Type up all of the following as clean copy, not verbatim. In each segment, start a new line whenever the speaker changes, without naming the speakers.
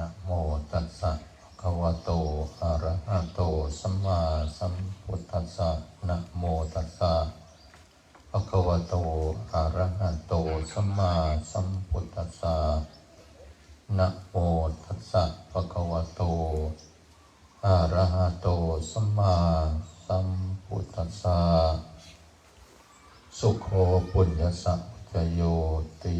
นะโมตัสสะภะคะวะโตอะระหะโตสัมมาสัมพุทธัสสะนะโมตัสสะภะคะวะโตอะระหะโตสัมมาสัมพุทธัสสะนะโมตัสสะภะคะวะโตอะระหะโตสัมมาสัมพุทธัสสะสุโขปุญญสัพพโยติ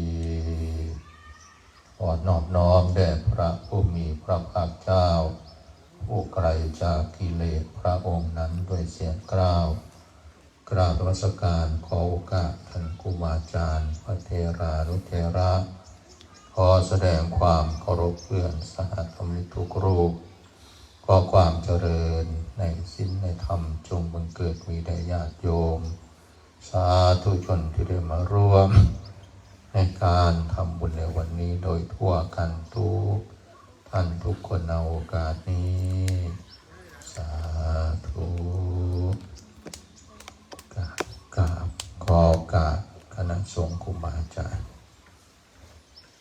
ขอนอบน้อมแด่พระผู้มีพระภาคเจ้าผู้ไกลจากกิเลสพระองค์นั้นด้วยเสียงกล่าวกราบนมัสการขอโอกาสท่านครูบาอาจารย์พระเถรานุเถระขอแสดงความเคารพเพื่อนสหธรรมิกทุกรูปขอความเจริญในศีลในธรรมจงบังเกิดมีแด่ญาติโยมสาธุชนที่ได้มาร่วมในการทำบุญในวันนี้โดยทั่วกันทุกท่านทุกคนในโอกาสนี้สาธุกราบขอโอกาสคณะสงฆ์ครูบาอาจารย์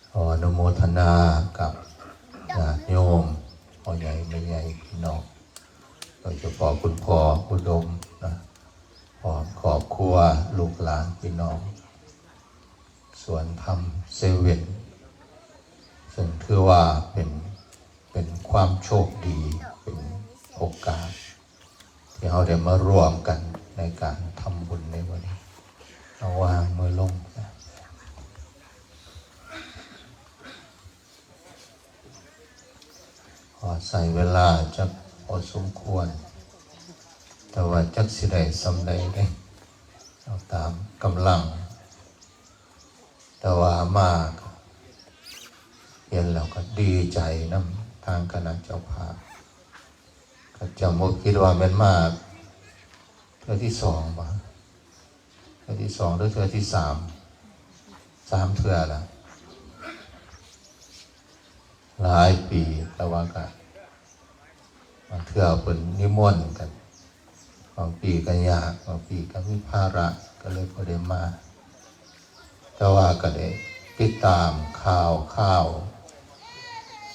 ขออนุโมทนากับญาติโยมพ่อใหญ่แม่ใหญ่พี่น้องโดยเฉพาะคุณพ่ออุดมนะพร้อมครอบครัวลูกหลานพี่น้องส่วนธรรมเซเว่นซึ่งถือว่าเป็นความโชคดีเป็นโอกาสที่เราได้มาร่วมกันในการทำบุญในวันนี้เอาวางมือลงนะขอใส่เวลาจะพอสมควรแต่ว่าจักสิได้สำใดได้เอาตามกำลังแต่ว่ามากเห็นแล้วก็ดีใจนำทางคณะเจ้าภาพก็จะมคิดว่าเป็นมากเทื่อที่สองป่ะเทื่อที่สองหรือเทื่อที่สามเทื่อละหลายปีแต่ว่าก็บางเทื่อเป็นนิมนต์กันบางปีก็ยากบางปีก็มีภาระก็เลยบ่ได้มาแต่ว่าก็ได้ติดตามข่าว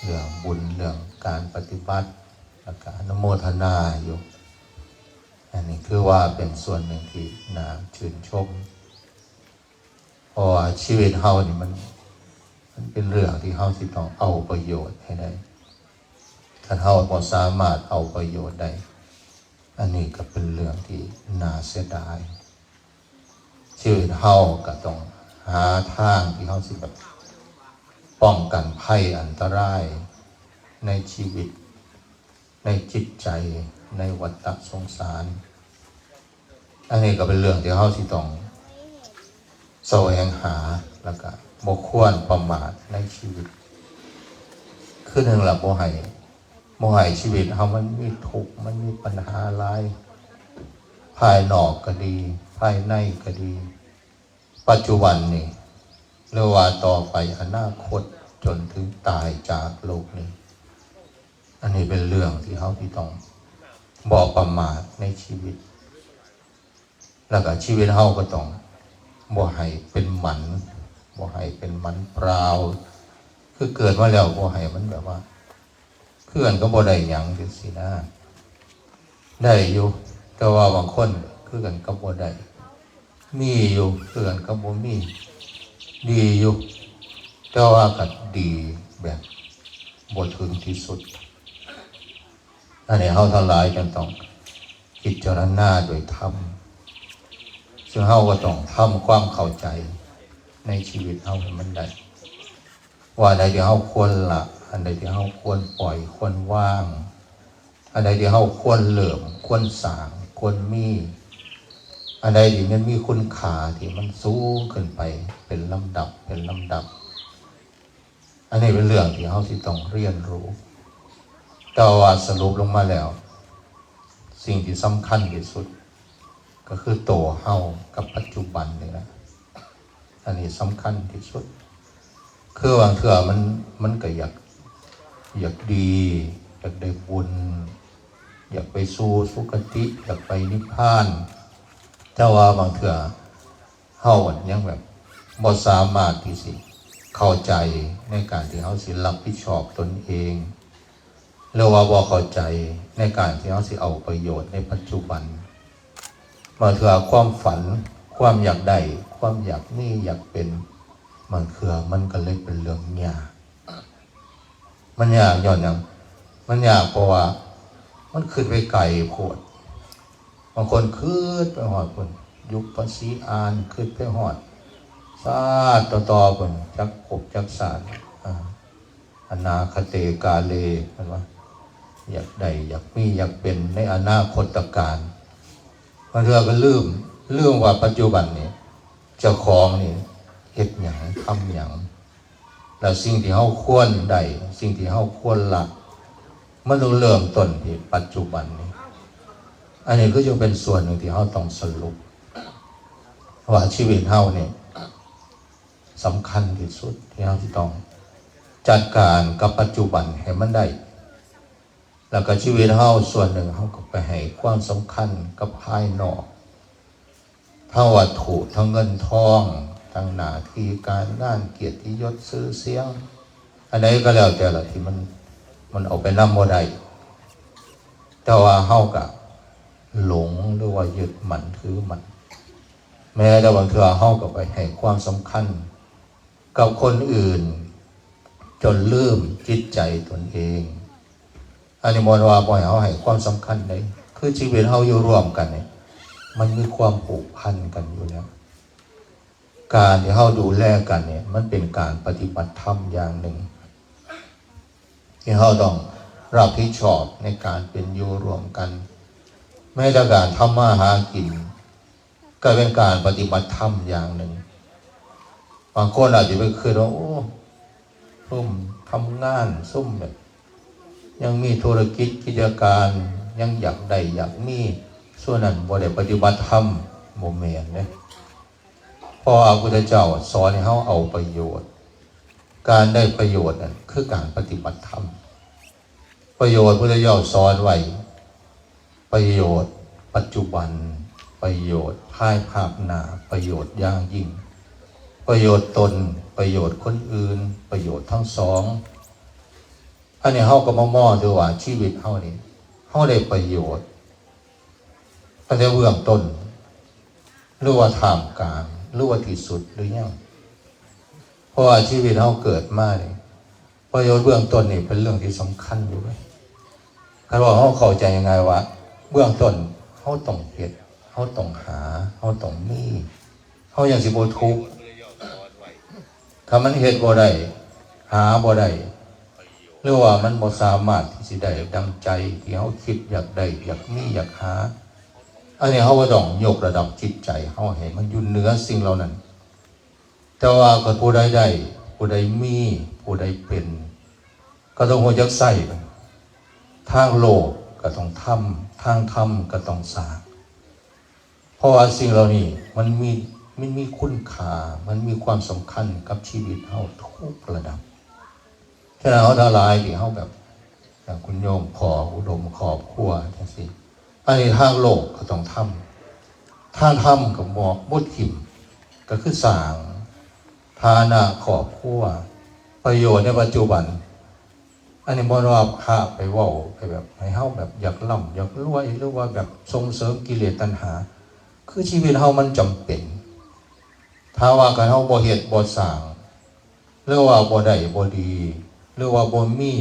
เรื่องบุญเรื่องการปฏิบัติและการอนุโมทนาอยู่อันนี้คือว่าเป็นส่วนหนึ่งที่น่าชื่นชมเพราะว่าชีวิตเฮานี่มันเป็นเรื่องที่เฮาสิต้องเอาประโยชน์ให้ได้ถ้าเฮาบ่สามารถเอาประโยชน์ได้อันนี้ก็เป็นเรื่องที่น่าเสียดายชีวิตเฮาก็ต้องหาทางที่เฮาสิแบบป้องกันภัยอันตรายในชีวิตในจิตใจในวัฏสงสารอันนี้ก็เป็นเรื่องที่เฮาสิต้องแสวงหาแล้วก็บ่ควรประมาทในชีวิตคือหนึ่งล่ะบ่ให้ชีวิตเฮามันมีทุกข์มันมีปัญหาหลายภายนอกก็ดีภายในก็ดีปัจจุบันนี่หรือว่าต่อไปอนาคตจนถึงตายจากโลกนี้อันนี้เป็นเรื่องที่เขาที่ต้องบ่ประมาทในชีวิตแล้วก็ชีวิตเขาก็ต้องบ่ให้เป็นหมันบ่ให้เป็นหมันเปล่าคือเกิดมาแล้วบ่ให้มันแบบว่าเพื่อนก็บ่ได้หยังจังซี่นะได้อยู่แต่ว่าบางคนคือกันก็บ่ได้มีอยู่เพื่อนก็บ่มีดีอยู่แต่ว่าก็ดีแบบบ่ถึงที่สุดอันนี้เฮาทั้งหลายกันต้องพิจารณาโดยธรรมซึ่งเฮาก็ต้องทำความเข้าใจในชีวิตเฮาให้มันได้ว่าอันใดที่เฮาควรละอันใดที่เฮาควรปล่อยควรวางอันใดที่เฮาควรเริ่มควรสร้างควรมีอันใดที่มันมีคุณค่าที่มันสูงขึ้นไปเป็นลำดับอันนี้เป็นเรื่องที่เฮาสิต้องเรียนรู้แต่ว่าสรุปลงมาแล้วสิ่งที่สำคัญที่สุดก็คือตัวเฮากับปัจจุบันนี่นะอันนี้สำคัญที่สุดคือบางเทื่อมันก็อยากดีอยากได้บุญอยากไปสู่สุคติอยากไปนิพพานแต่ว่าบางเทื่อเฮายังแบบบ่สามารถที่สิ เข้าใจในการที่เขาสิรับผิดชอบตนเองหรือว่าบ่เข้าใจในการที่เขาสิเอาประโยชน์ในปัจจุบันมาเถื่อความฝันความอยากได้ความอยากมีอยากเป็นมันคือมันก็เลยเป็นเรื่องยากมันยากย้อนหยังมันยากเพราะว่ามันขึ้นไปไกลโพดบางคนขึ้นไปหอดคนยุคภาษีอานขึ้นไปหอดซาต่อคนจักภพจักศาสตร์อนาคเตกาเลมันว่าอยากได้อยากมีอยากเป็นในอนาคตการบางทีก็ลืมว่าปัจจุบันนี่เจ้าของนี่เฮ็ดหยังทำหยังแล้วสิ่งที่เฮาควรได้สิ่งที่เฮาควรละมันต้องเริ่มต้นที่ปัจจุบันนี้อันนี้ก็จะเป็นส่วนหนึ่งที่เฮาต้องสรุปว่าชีวิตเฮาเนี่ยสำคัญที่สุดที่เฮาที่ต้องจัดการกับปัจจุบันให้มันได้แล้วก็ชีวิตเฮาส่วนหนึ่งเฮาก็ไปให้ความสำคัญกับภายนอกทั้งวัตถุทั้งเงินทองทั้งหน้าที่การงานเกียรติยศชื่อเสียงอันไหนก็แล้วแต่ละที่มันเอาไปนำบ่ได้แต่ว่าเฮาก็หลงหรือว่ายึดมั่นถือมันแม้แต่บางเทื่อเฮาก็ไปให้ความสำคัญกับคนอื่นจนลืมจิตใจตนเองอันนี้มนว่าบ่ให้เฮาให้ความสำคัญเลยคือชีวิตเฮาอยู่ร่วมกันเนี่ยมันมีความผูกพันกันอยู่แล้วการที่เฮาดูแลกันเนี่ยมันเป็นการปฏิบัติธรรมอย่างหนึ่งที่เฮาต้องรับผิดชอบในการเป็นอยู่ร่วมกันแม้แต่การทำมาหากินก็เป็นการปฏิบัติธรรมอย่างหนึ่งบางคนอาจจะไปคิดว่าโอ้ซุ่มทำงานซุ่มแบบยังมีธุรกิจกิจการยังอยากได้อยากมีส่วนนั้นบ่ได้ปฏิบัติธรรมบ่แม่นเด้เพราะพระพุทธเจ้าสอนให้เฮาเอาประโยชน์การได้ประโยชน์นั่นคือการปฏิบัติธรรมประโยชน์พระพุทธเจ้าสอนไว้ประโยชน์ปัจจุบันประโยชน์ภายภาคหน้าประโยชน์อย่างยิ่งประโยชน์ตนประโยชน์คนอื่นประโยชน์ทั้งสองอันนี้เฮาก็มองดูว่าชีวิตเฮานี่เฮาได้ประโยชน์ตั้งแต่เบื้องต้นหรือว่าท่ามกลางหรือว่าที่สุดหรือยังเพราะว่าชีวิตเฮาเกิดมาเนี่ยประโยชน์เบื้องต้นนี่เป็นเรื่องที่สำคัญอยู่เลยคันว่าเฮาเข้าใจยังไงว่าเบื้องต้นเฮาต้องเฮ็ดเฮาต้องหาเฮาต้องมีเฮายังสิบ่ทุกข์ถ้ามันเฮ็ดบ่ได้หาบ่ได้หรือว่ามันบ่สามารถที่สิได้ดังใจที่เฮาคิดอยากได้อยากมีอยากหาอันนี้เฮาก็ต้องยกระดับจิตใจเฮาให้มันอยู่เหนือสิ่งเหล่านั้นแต่ว่าก็ผู้ใดได้ผู้ใดมีผู้ใดเป็นก็ต้องรู้จักใช้ทางโลกก็ต้องทำทางธรรมก็ต้องสร้างเพราะว่าสิ่งเหล่านี้มันมีคุณค่ามันมีความสำคัญกับชีวิตเฮาทุกระดับฉะนั้นเฮาทั้งหลายที่เฮาแบบอย่างคุณโยมขออุดมครอบครัวจังซี่อันนี้ทางโลกก็ต้องทำทางธรรมก็บอกบ่ทิ่มก็คือสร้างฐานะครอบครัวประโยชน์ในปัจจุบันอันนี้บ่ว่าพาไปเว้าไปแบบให้เฮาแบบอยากร่ำอยากรวยหรือว่าแบบส่งเสริมกิเลสตัณหาคือชีวิตเฮามันจำเป็นถ้าว่ากันเฮาบ่เฮ็ดบ่สร้างหรือว่าบ่ได้บ่ดีหรือว่าบ่มี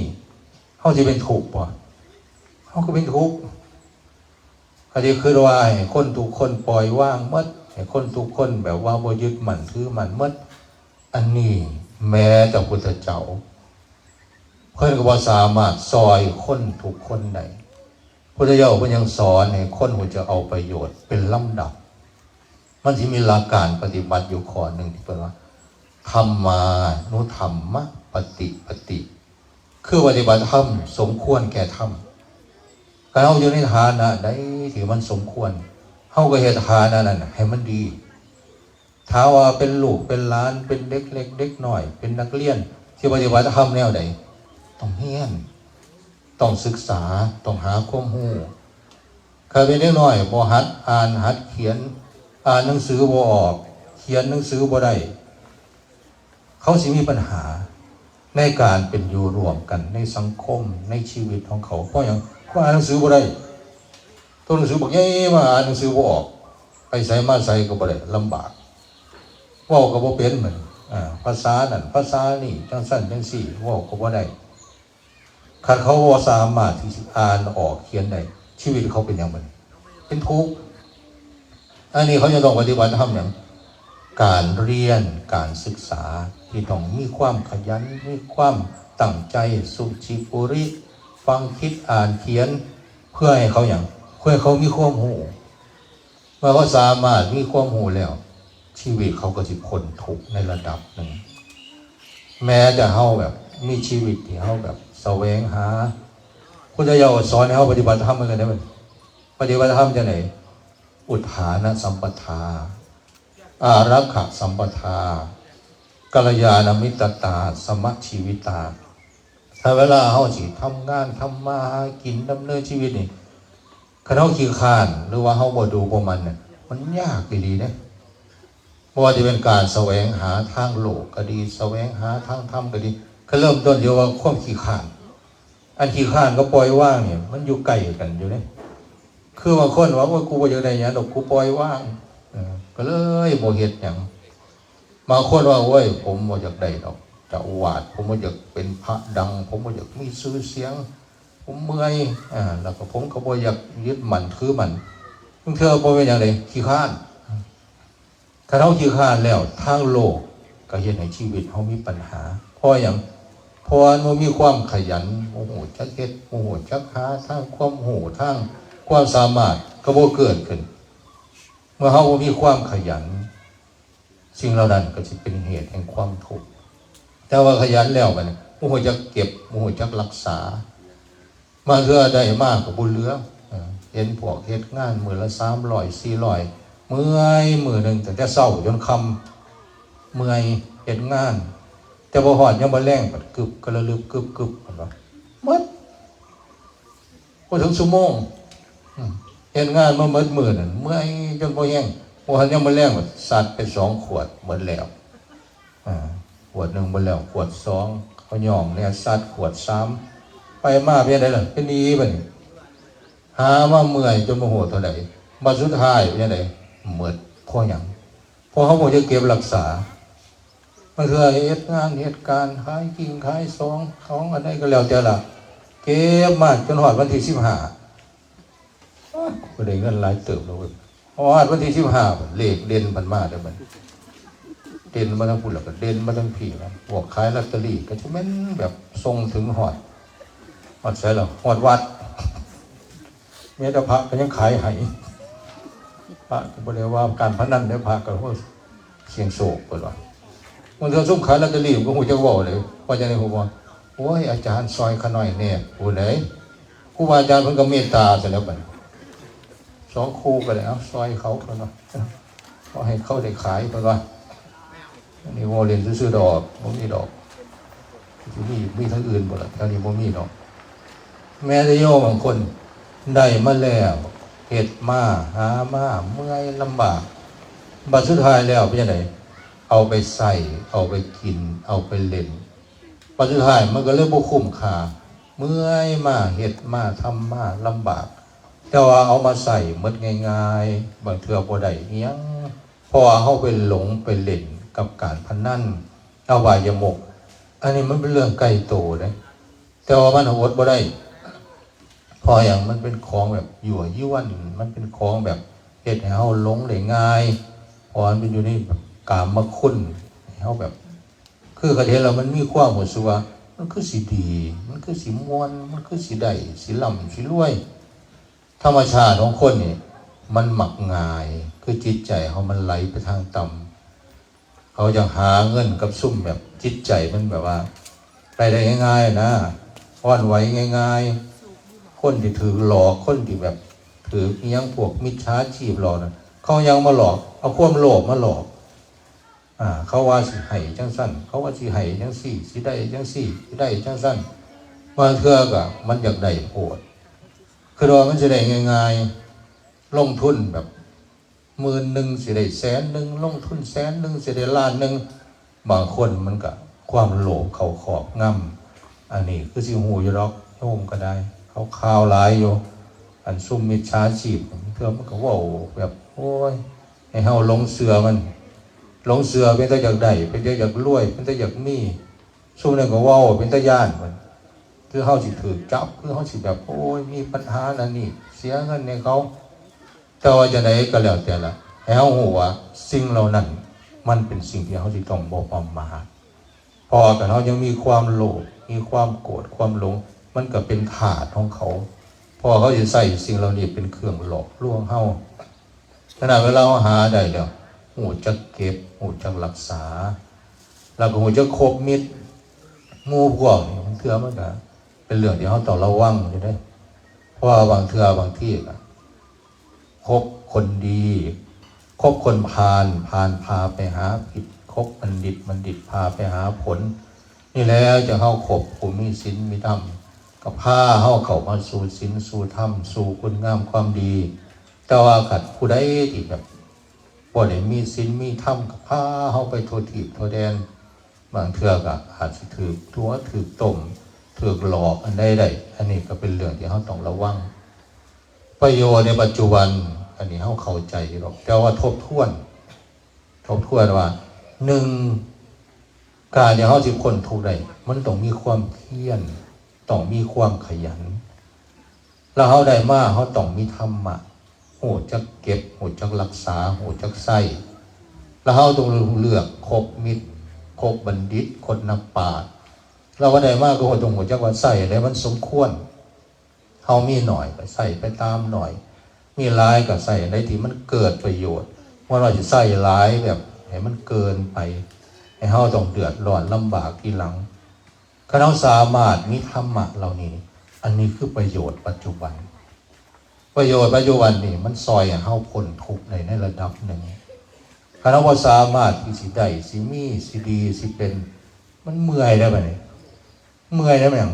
เฮาสิเป็นทุกข์บ่เฮาก็เป็นทุกข์ก็สิคือว่าให้คนทุกคนปล่อยว่างหมดให้คนทุกคนแบบว่าบ่ยึดมั่นถือมั่นหมดอันนี้แม้แต่พระพุทธเจ้าเพิ่นก็บ่สามารถซอยคนทุกคนได้พุทธเจ้าเพิ่นยังสอนให้คนรู้จักเอาประโยชน์เป็นลำดับมันสิมีหลักการปฏิบัติอยู่ข้อหนึ่งที่เพิ่นว่าธัมมานุธัมมะปฏิคือปฏิบัติธรรมสมควรแก่ธรรมการเฮาอยู่ในฐานะใดที่มันสมควรเฮาก็เฮ็ดฐานะนั้นให้มันดีถ้าว่าเป็นลูกเป็นหลานเป็นเด็กเล็กเด็กน้อยเป็นนักเรียนที่ปฏิบัติธรรมแนวใดต้องเรียนต้องศึกษาต้องหาความรู้ใครเป็นเด็กน้อยบ่หัดอ่านหัดเขียนอ่านหนังสือบ่ออกเขียนหนังสือบ่ได้ค เขาสิมีปัญหาในการเป็นอยู่รวมกันในสังคมในชีวิตของเขาเพราะอย่างเขาอ่านหนังสือบ่ได้ตัวหนังสือบอกยัยมาอ่านหนังสือบ่ออกไปใส่มาใส่ก็บ่ได้ลำบากเว้าก็บ่เป็นเหมือนภาษานั่นภาษานี่จังสั้นจังสี่เว้าก็บ่ได้คันเขาบ่สามารถที่จะอ่านออกเขียนได้ชีวิตเขาเป็นอย่างไรเป็นทุกข์อันนี้เขาจะต้องปฏิบัติธรรมอย่างการเรียนการศึกษาที่ต้องมีความขยันมีความตั้งใจสุจิปุริฟังคิดอ่านเขียนเพื่อให้เขาอย่างเพื่อให้เขามีความหูเมื่อเขาสามารถมีความหูแล้วชีวิตเขาก็จะพ้นทุกข์ในระดับหนึ่งแม้จะเขาแบบมีชีวิตที่เขาแบบแสวงหาพุทธเจ้าสอนให้เขาปฏิบัติธรรมเหมือนกันได้ไหมปฏิบัติธรรมจะไหนอุทานะสัมปทาอารักขสัมปทากัลยาณมิตรตาสมชีวิตาถ้าเวลาเขาสิทำงานทำมาหากินดำเนินชีวิตนี่ถ้าเขาขี้คร้านหรือว่าเขาบ่ดูพวกมันเนี่ยมันยากดีๆนะเพราะว่าจะเป็นการแสวงหาทางโลกก็ดีแสวงหาทางธรรมก็ดีก็เริ่มต้นอยู่ว่าความขี้คร้านอันขี้คร้านก็ปล่อยว่างเนี่ยมันอยู่ใกล้กันอยู่เนี่ยคือบางคนว่ากูบ่อยากได้หยังดอกกูปล่อยว่างก็เลยบ่เฮ็ดหยังบางคนว่าโอ้ยผมบ่อยากได้ดอกเจ้าอาวาสผมบ่อยากเป็นพระดังผมบ่อยากมีชื่อเสียงผมเมื่อยแล้วก็ผมก็บ่อยากยึดมั่นถือมั่นเธอบ่เป็นหยังเลยขี้คร้านถ้าเราขี้คร้านแล้วทางโลกก็เฮ็ดให้ชีวิตเฮามีปัญหาเพราะหยังเพราะมันมีความขยันโอ้โหจักเฮ็ดโอ้โหจักหาทางความรู้ทางความสามารถก็บ่เกิดขึ้นเมื่อเฮาบ่มีความขยันสิ่งเหล่านั้นก็จะเป็นเหตุแห่งความทุกข์แต่ว่าขยันแล้วมันบ่ฮู้จักเก็บบ่ฮู้จักรักษามาเรื่อได้มากกว่าบุญเหลือเห็นพวกเฮ็ดงานมื้อละ300 400เมื่อยมื้อนึงตั้งแต่เช้าจนค่ำเมื่อยเฮ็ดงานแต่บ่ฮอดยามมื้อแลงก็กึบก็ระลึบกึบๆพุ่นว่าหมดบ่ถึงชั่วโมงเฮ็ดงานมาหมดมื้อนั่นเมื่อยจนบ่แห้งบ่ทันยังมื้อแลงก็สัตว์ไป2 ขวดหมดแล้วขวด1หมดแล้วขวด2เขาย่อมเนี่ยสัตว์ขวด3ไปมาเป็นไดล่ะเป็นดีบัดนี้หามาเมื่อยจนบ่ฮู้เท่าใดบัดสุดท้ายเป็นจังได๋หมดเพราะหยังเพราะเขาบ่จะเก็บรักษาบางเทื่อเฮ็ดงานเหตุการณ์ขายกิ่งขายของอันใดก็แล้วแต่ล่ะเก็บมาจนฮอดวันที่15ก็ได้เงินหลายเติบแล้วเว้ยฮอดวันที่15เลขเด่นมันมาเด้อมันเด่นมาทั้งพุ่นแล้วก็เด่นมาทั้งพี่แล้วพวกขายลอตเตอรี่ก็สิแม่นแบบส่งถึงฮอดใส่แล้วฮอดวัดแม้แต่พระก็ยังขายให้พระก็บ่ได้ว่าการพนันได้พระก็โหเสี่ยงโชคเพิ่นว่ามันเทื่อซุ่มขายลอตเตอรี่ก็ฮู้จักเว้าเลยว่าจังได๋ฮู้บ่โอ้ยอาจารย์ซอยขาน้อยแน่ผู้ใดครูบาอาจารย์เพิ่นก็เมตตาซะแล้วบัด2 ครูก็แล้วซอยเขาเพิ่นว่าขอให้เขาได้ขายเพิ่นว่าอันนี้บ่เล่นซื่อๆดอกบ่มีดอกสิมีทางอื่นบ่ล่ะแถวนี้บ่มีดอกแม้แต่โยมบางคนได้มาแล้วเฮ็ดมาหามาเมื่อยลำบากบัดสุดท้ายแล้วเป็นจังได๋เอาไปใส่เอาไปกินเอาไปเล่นบัดสุดท้ายมันก็เลยบ่คุ้มค่าเมื่อยมาเฮ็ดมาทำมาลำบากแต่ว่าเอามาใส่หมดง่ายๆบางเทื่อบ่ได้อิหยังเพราะว่าเฮาไปหลงไปเล่นกับการพนันอบายมุขอันนี้มันเป็นเรื่องไกลตัวเด้แต่ว่ามันอดบ่ได้พออย่างมันเป็นของแบบยั่วยวนมันเป็นของแบบเฮ็ดให้เฮาหลงได้ง่ายพอมันเป็นอยู่ในกามคุณให้เฮาแบบคือกระเทศเรามันมีความรู้สึกว่ามันคือสิดีมันคือสิม่วนมันคือสิได้สิร่ำสิรวยธรรมชาติของคนนี่มันหมักง่ายคือจิตใจเฮามันไหลไปทางต่ำเขาจะหาเงินกับซุ่มแบบจิตใจมันแบบว่าได้ง่ายๆนะอ่อนไหวง่ายๆคนที่ถือหลอกคนที่แบบถือยังพวกมิจฉาชีพหลอกนะเขายังมาหลอกเอาความโลภมาหลอกเขาว่าสิให้จังสั้นเขาว่าสิให้จังสี่สิได้จังสี่สิได้จังสั้นบางเทื่อก็มันอยากได้โหดคือว่ามันจะได้ง่ายๆลงทุนแบบ10,000สิได้100,000ลงทุน100,000สิได้1,000,000 บางคนมันก็ความโลภเขาขอบง่ำอันนี้คือสิหูอยู่หรอกโยมก็ได้เขาข่าวหลายอยู่อันซุ่มมิจฉาชีพเพื่อมันก็ว่าแบบโอ้ยให้เฮาหลงเสือมันหลงเสือเป็นแต่อยากได้เป็นแต่อยากรวยเป็นแต่อยากมีซุ่มนั่นก็ว่าเป็นแต่ย่านมันคือเฮาสิถือจับคือเฮาสิแบบโอ้ยมีปัญหานั่นนี่เสียเงินในเขาแต่ว่าจะไหนก็แล้วแต่ละให้เฮาฮู้ว่าสิ่งเหล่านั้นมันเป็นสิ่งที่เฮาสิต้องบ่ประมาทพอกันเขายังมีความโลภมีความโกรธความหลงมันก็เป็นถาดของเขาพอเขาจะใส่สิ่งเหล่านี้เป็นเครื่องหลอกลวงเขาขณะเวลาหาได้แล้วหูจะเก็บหูจะรักษาแล้วก็หูจะคบมิตรงูพวกนี่มันเถื่อมันก็เป็นเรื่องที่เขาต้องระวังอยู่ได้เพราะบางเถื่อบางที่ก็คบคนดีคบคนพาลพาไปหาผิดคบบัณฑิตพาไปหาผลนี่แล้วจะเข้าคบผู้มีศีลมีธรรมกับพาเข้ามาสู่ศีลสู่ธรรมสู่คุณงามความดีแต่ว่าขัดผู้ใดที่แบบบ่ได้มีศีลมีธรรมกับพาเข้าไปโทษทีโทษแดนบางเทื่อก็อาจจะถือทั่วถือต้มถือหลอกอันใดอันนี้ก็เป็นเรื่องที่เขาต้องระวังประโยชน์ในปัจจุบันอันนี้เข้าใจหรอกแต่ว่าทบทวนว่าหนึ่งการที่เขาสิพ้นทุกข์ได้มันต้องมีความเพียรต้องมีความขยันแล้วเขาได้มาเขาต้องมีธรรมะโหจักเก็บโหจักรักษาโหจักใส่แล้วเขาต้องเลือกคบมิตรคบบัณฑิตคนนักปราชญ์เราว่าได้มากก็ต้องโหจักว่าใส่ได้มันสมควรเขามีหน่อยก็ใส่ไปตามหน่อยมีหลายก็ใส่ในที่มันเกิดประโยชน์ว่าเราจะใส่หลายแบบให้มันเกินไปให้เขาต้องเดือดร้อนลำบากทีหลังถ้าเราสามารถมีธรรมะเหล่านี้อันนี้คือประโยชน์ปัจจุบันนี่มันซอยให้เขาพ้นทุกข์ในระดับหนึ่งถ้าเราสามารถที่สิได้สิมีสิดีสิเป็นมันเมื่อยได้ไหมเมื่อยได้ไหมอย่าง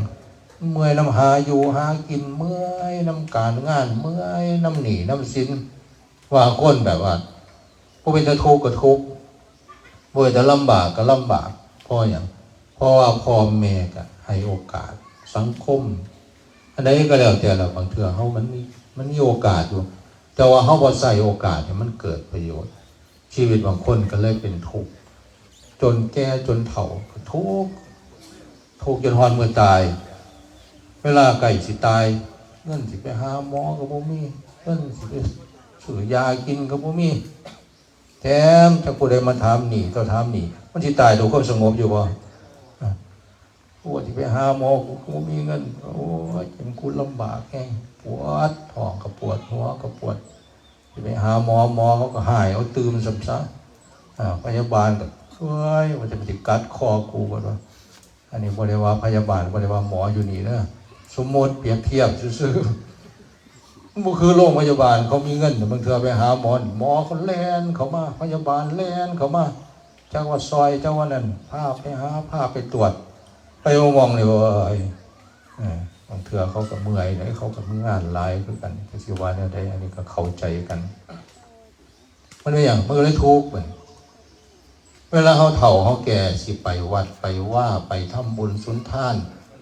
เมื่อยน้ำหาอยู่หากินเมื่อยน้ำการงานเมื่อยน้ำหนีน้ำสินว่าคนแบบว่าพวกเป็นจะทุกข์ก็ทุกข์พวกเป็นจะลำบากก็ลำบากเพราะอย่างเพราะว่าพ่อแม่ก็ให้โอกาสสังคมอันนี้ก็แล้วแต่ละบางเทื่อเขามันมีโอกาสอยู่แต่ว่าเขาพอใส่โอกาสเนี่ยมันเกิดประโยชน์ชีวิตบางคนก็เลยเป็นทุกข์จนแก่จนเฒ่าก็ทุกข์จนฮอนเมื่อตายเวลาไก่สิตายเงินสิไปหาหมอก็บ่มีเงินสิไปซื้อยากินก็บ่มีแถมถ้าผู้ใดมาถามนี่ก็ถามนี่มันสิตายโดยความสงบอยู่บ่ปวดที่ไปหาหมอกูมีเงินโอ้ยเป็นกูลำบากแห้งปวดท้องก็ปวดหัวก็ปวดที่ไปหาหมอเขาก็หายเอาตื่มซ้ำพยาบาลก็เฮ้ยมันจะไปกัดคอกูก่อนวะอันนี้บริวารพยาบาลบริวารหมออยู่นี่นะสมมติเปรียบเทียบซื่อๆมันคือโรงพยาบาลเขามีเงินบางเทื่อไปหาหมอเขาแล่นเขามาพยาบาลแล่นเขามาเจ้าว่าซอยเจ้าว่านั่นพาไปตรวจไปมองเลยว่าบางเทื่อเขาก็เมื่อยไหนเขาก็มีงานหลายคือกันก็สิว่าเนี่ยได้อันนี้ก็เข้าใจกันมันเป็นอย่างมันเลยทุกข์เหมือนเวลาเขาเฒ่าเขาแก่สิไปวัดไปว่าไปทำบุญสุนทาน